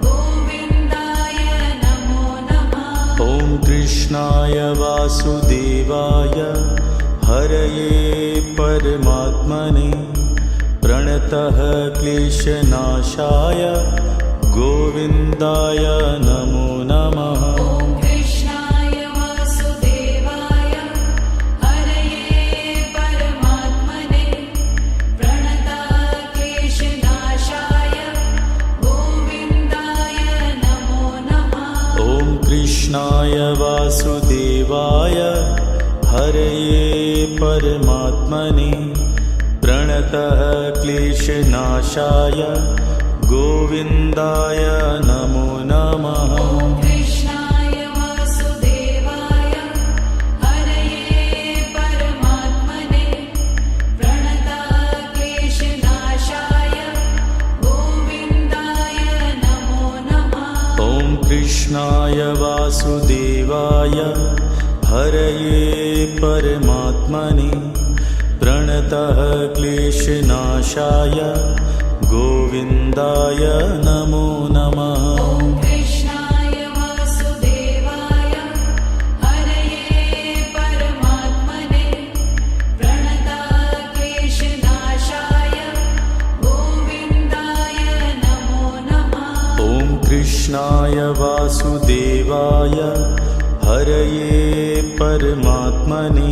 गोविन्दाय नमो नमः। ॐ कृष्णाय वासुदेवाय हरये परमात्मने प्रणतः क्लेशनाशाय गोविन्दाय नमो नमः। ॐ कृष्णाय वासुदेवाय हरये परमात्मने प्रणताः क्लेशनाशाय गोविन्दाय नमो नमः। ॐ कृष्णाय वासुदेवाय हरये परमात्मने प्रणतः क्लेशनाशाय गोविन्दाय नमो नमः। ॐ कृष्णाय वासुदेवाय हरये परमात्मने प्रणताः क्लेशनाशाय गोविन्दाय नमो नमः। ॐ कृष्णाय वासुदेवाय हरये परमात्मने प्रणतः क्लेशनाशाय गोविन्दाय नमो नमः। ॐ कृष्णाय वासुदेवाय हरये परमात्मने प्रणताः क्लेशनाशाय गोविन्दाय नमो नमः। ॐ कृष्णाय वासुदेवाय हरये परमात्मने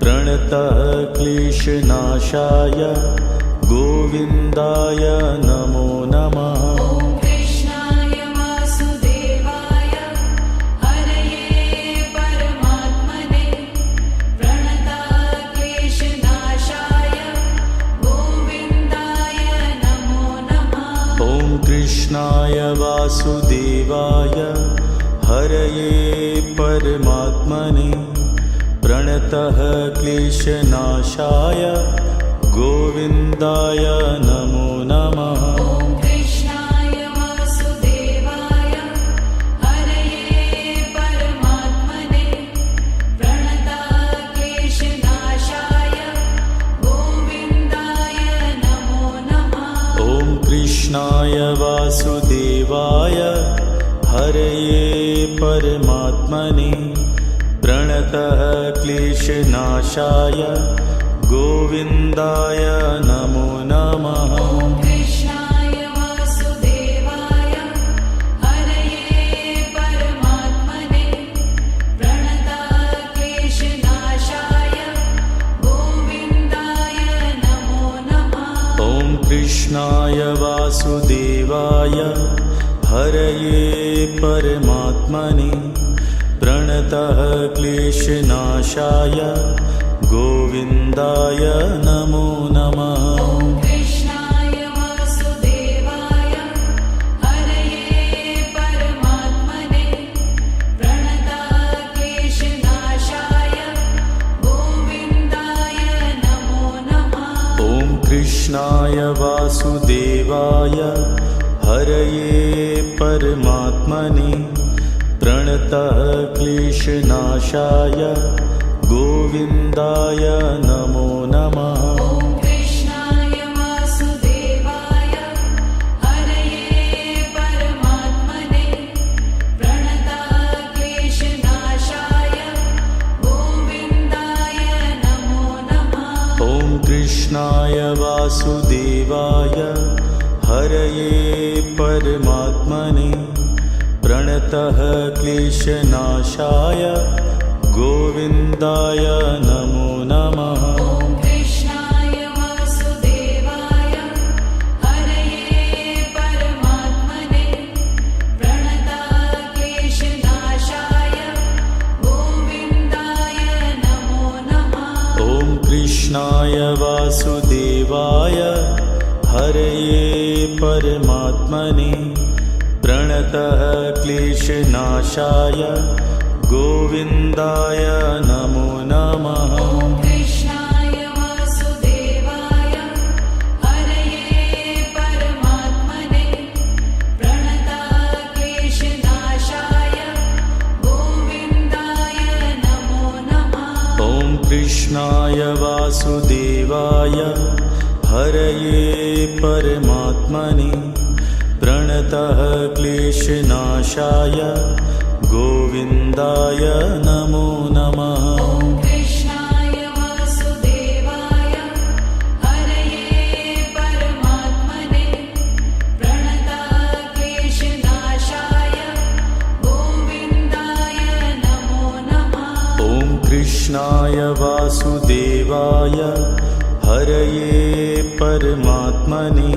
प्रणतः क्लेशनाशाय गोविन्दाय नमो नमः। ॐ कृष्णाय वासुदेवाय हरये परमात्मने प्रणतः क्लेशनाशाय गोविन्दाय नमो नमः। ॐ कृष्णाय वासुदेवाय हरये परमात्मने प्रणताः क्लेशनाशाय गोविन्दाय नमो नमः। ॐ कृष्णाय वासुदेवाय हरये परमात्मने प्रणतः क्लेशनाशाय गोविन्दाय नमो नमः। ॐ कृष्णाय वासुदेवाय हरये परमात्मने प्रणताः क्लेशनाशाय गोविन्दाय नमो नमः। ॐ कृष्णाय वासुदेवाय हरये परमात्मने प्रणतः क्लेशनाशाय गोविन्दाय नमो नमः। ॐ कृष्णाय वासुदेवाय हरये परमात्मने प्रणताः क्लेशनाशाय गोविन्दाय नमो नमः। ॐ कृष्णाय वासुदेवाय हरये परमात्मने प्रणतः क्लेशनाशाय गोविन्दाय नमो नमः। ॐ कृष्णाय वासुदेवाय हरये परमात्मने प्रणताः क्लेशनाशाय गोविन्दाय नमो नमः। ॐ कृष्णाय वासुदेवाय हरये परमात्मने प्रणतः क्लेशनाशाय गोविन्दाय नमो नमः। ॐ कृष्णाय वासुदेवाय हरये परमात्मने प्रणताः क्लेशनाशाय गोविन्दाय नमो नमः। ॐ कृष्णाय वासुदेवाय हरये परमात्मने प्रणतः क्लेशनाशाय गोविन्दाय नमो नमः। ॐ कृष्णाय वासुदेवाय हरये परमात्मने प्रणताः क्लेशनाशाय गोविन्दाय नमो नमः। ॐ कृष्णाय वासुदेवाय हरये परमात्मने प्रणतः क्लेशनाशाय गोविन्दाय नमो नमः। ॐ कृष्णाय वासुदेवाय हरये परमात्मने प्रणताः क्लेशनाशाय गोविन्दाय नमो नमः। ॐ कृष्णाय वासुदेवाय हरये परमात्मने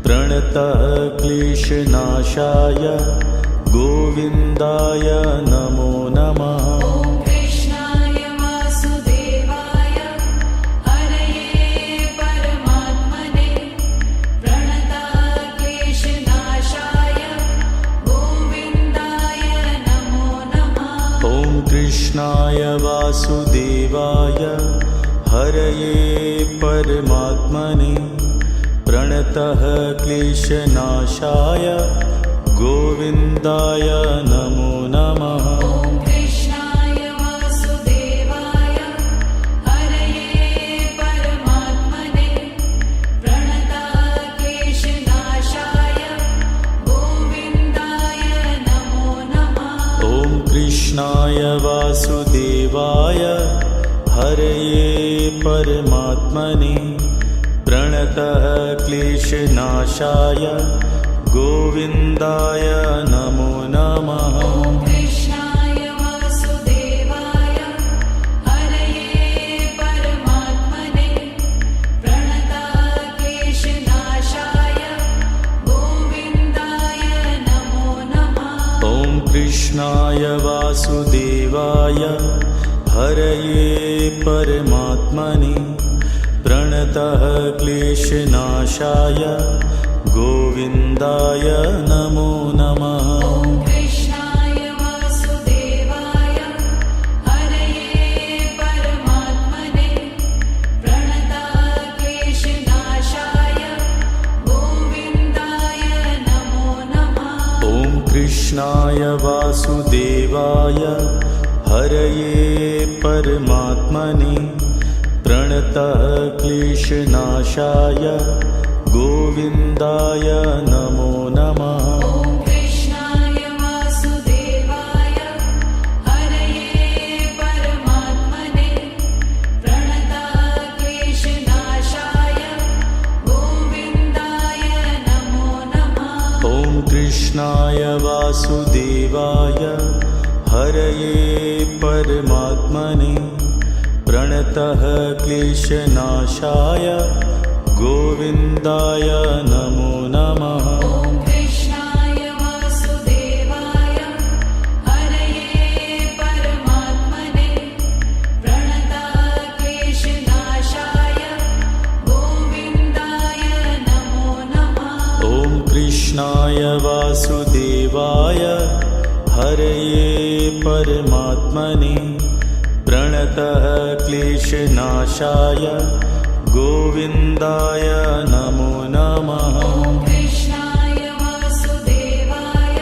प्रणतः क्लेशनाशाय गोविन्दाय नमो नमः। ॐ कृष्णाय वासुदेवाय हरये परमात्मने प्रणताः क्लेशनाशाय गोविन्दाय नमो नमः। ॐ कृष्णाय वासुदेवाय हरये परमात्मने प्रणतः क्लेशनाशाय गोविन्दाय नमो नमः। ॐ कृष्णाय वासुदेवाय हरये परमात्मने प्रणताः क्लेशनाशाय गोविन्दाय नमो नमः। ॐ कृष्णाय वासुदेवाय हरये परमात्मने प्रणतः क्लेशनाशाय गोविन्दाय नमो नमः। ॐ कृष्णाय वासुदेवाय हरये परमात्मने प्रणताः क्लेशनाशाय गोविन्दाय नमो नमः। ॐ कृष्णाय वासुदेवाय हरये परमात्मने प्रणतः क्लेशनाशाय गोविन्दाय नमो नमः। ॐ कृष्णाय वासुदेवाय हरये परमात्मने प्रणतक्लेशनाशाय गोविन्दाय नमो नमः। ॐ कृष्णाय वासुदेवाय हरये परमात्मने प्रणतः क्लेशनाशाय गोविन्दाय नमो नमः। ॐ कृष्णाय वासुदेवाय हरये परमात्मने प्रणतक्लेशनाशाय गोविन्दाय नमो नमः। ॐ कृष्णाय वासुदेवाय हरये परमात्मने प्रणतः क्लेशनाशाय गोविन्दाय नमो नमः। ॐ कृष्णाय वासुदेवाय हरये परमात्मने प्रणतक्लेशनाशाय गोविन्दाय नमो नमः। ॐ कृष्णाय वासुदेवाय हरये परमात्मने प्रणतः क्लेशनाशाय गोविन्दाय नमो नमः। ॐ कृष्णाय वासुदेवाय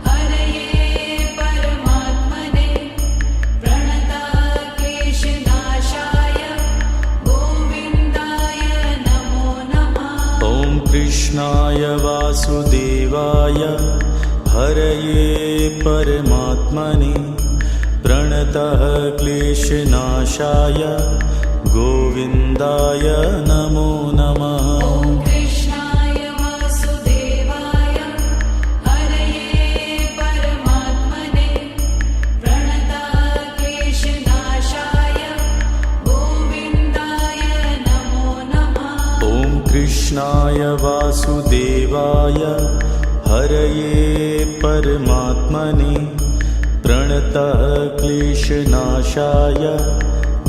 हरये परमात्मने प्रणतक्लेशनाशाय गोविन्दाय नमो नमः। ॐ कृष्णाय वासुदेवाय हरये परमात्मने प्रणतः क्लेशनाशाय गोविन्दाय नमो नमः। ॐ कृष्णाय वासुदेवाय हरये परमात्मने प्रणतक्लेशनाशाय गोविन्दाय नमो नमः। ॐ कृष्णाय वासुदेवाय हरये परमात्मने प्रणतः क्लेशनाशाय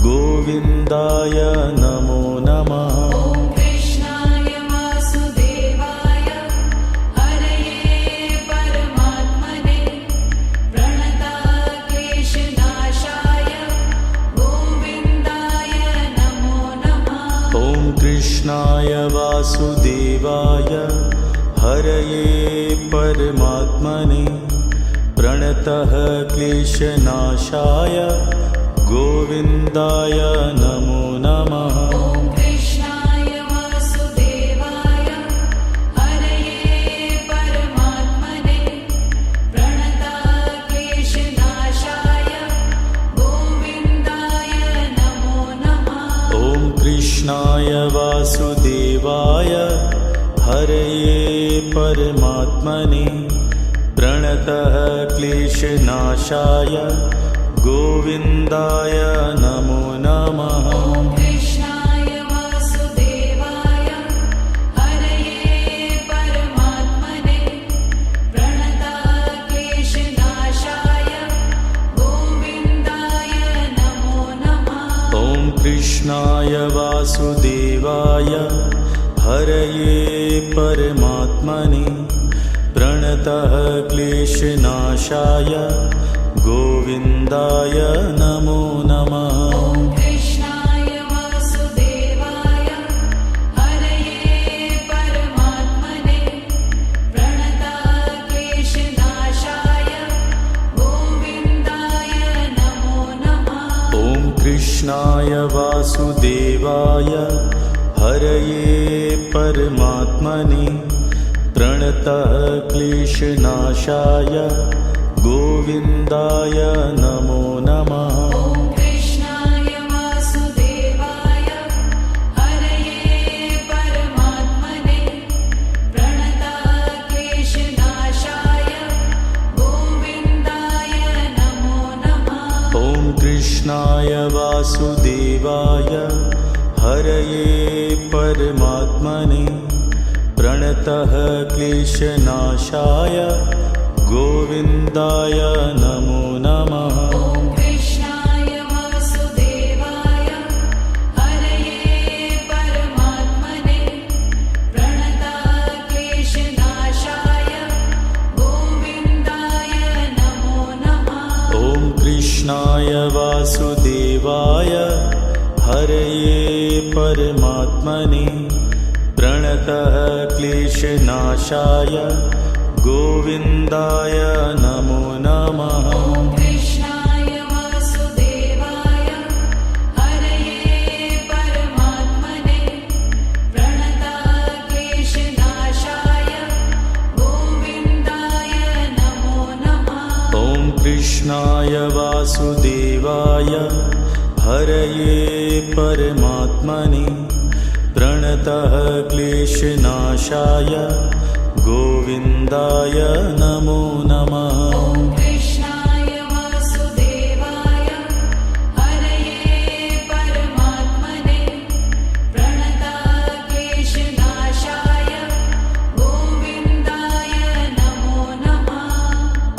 गोविन्दाय नमो नमः। ॐ कृष्णाय वासुदेवाय हरये परमात्मने प्रणतक्लेशनाशाय गोविन्दाय नमो नमः। ॐ कृष्णाय वासुदेवाय हरये परमात्मने प्रणतः क्लेशनाशाय गोविन्दाय नमो नमः। ॐ कृष्णाय वासुदेवाय हरये परमात्मने प्रणतक्लेशनाशाय गोविन्दाय नमो नमः। ॐ कृष्णाय वासुदेवाय हरये परमात्मने प्रणतः क्लेशनाशाय गोविन्दाय नमो नमः। ॐ कृष्णाय वासुदेवाय हरये परमात्मने प्रणतक्लेशनाशाय गोविन्दाय नमो नमः। ॐ कृष्णाय वासुदेवाय हरये परमात्मने प्रणतः क्लेशनाशाय गोविन्दाय नमो नमः। ॐ कृष्णाय वासुदेवाय हरये परमात्मने प्रणतक्लेशनाशाय गोविन्दाय नमो नमः। ॐ कृष्णाय वासुदेवाय हरये परमात्मने प्रणतः क्लेशनाशाय गोविन्दाय नमो नमः। ॐ कृष्णाय वासुदेवाय हरये परमात्मने प्रणतक्लेशनाशाय गोविन्दाय नमो नमः। ॐ कृष्णाय वासुदेवाय हरये परमात्मने प्रणतः क्लेशनाशाय गोविन्दाय नमो नमः। ॐ कृष्णाय वासुदेवाय हरये परमात्मने प्रणतक्लेशनाशाय कृष्णाय वासुदेवाय हरये परमात्मने प्रणतः क्लेशनाशाय गोविन्दाय नमो नमः। ॐ कृष्णाय वासुदेवाय हरये परमात्मने प्रणतः क्लेशनाशाय गोविन्दाय नमो नमः। ॐ कृष्णाय वासुदेवाय हरये परमात्मने प्रणतः क्लेशनाशाय गोविन्दाय नमो नमः। ॐ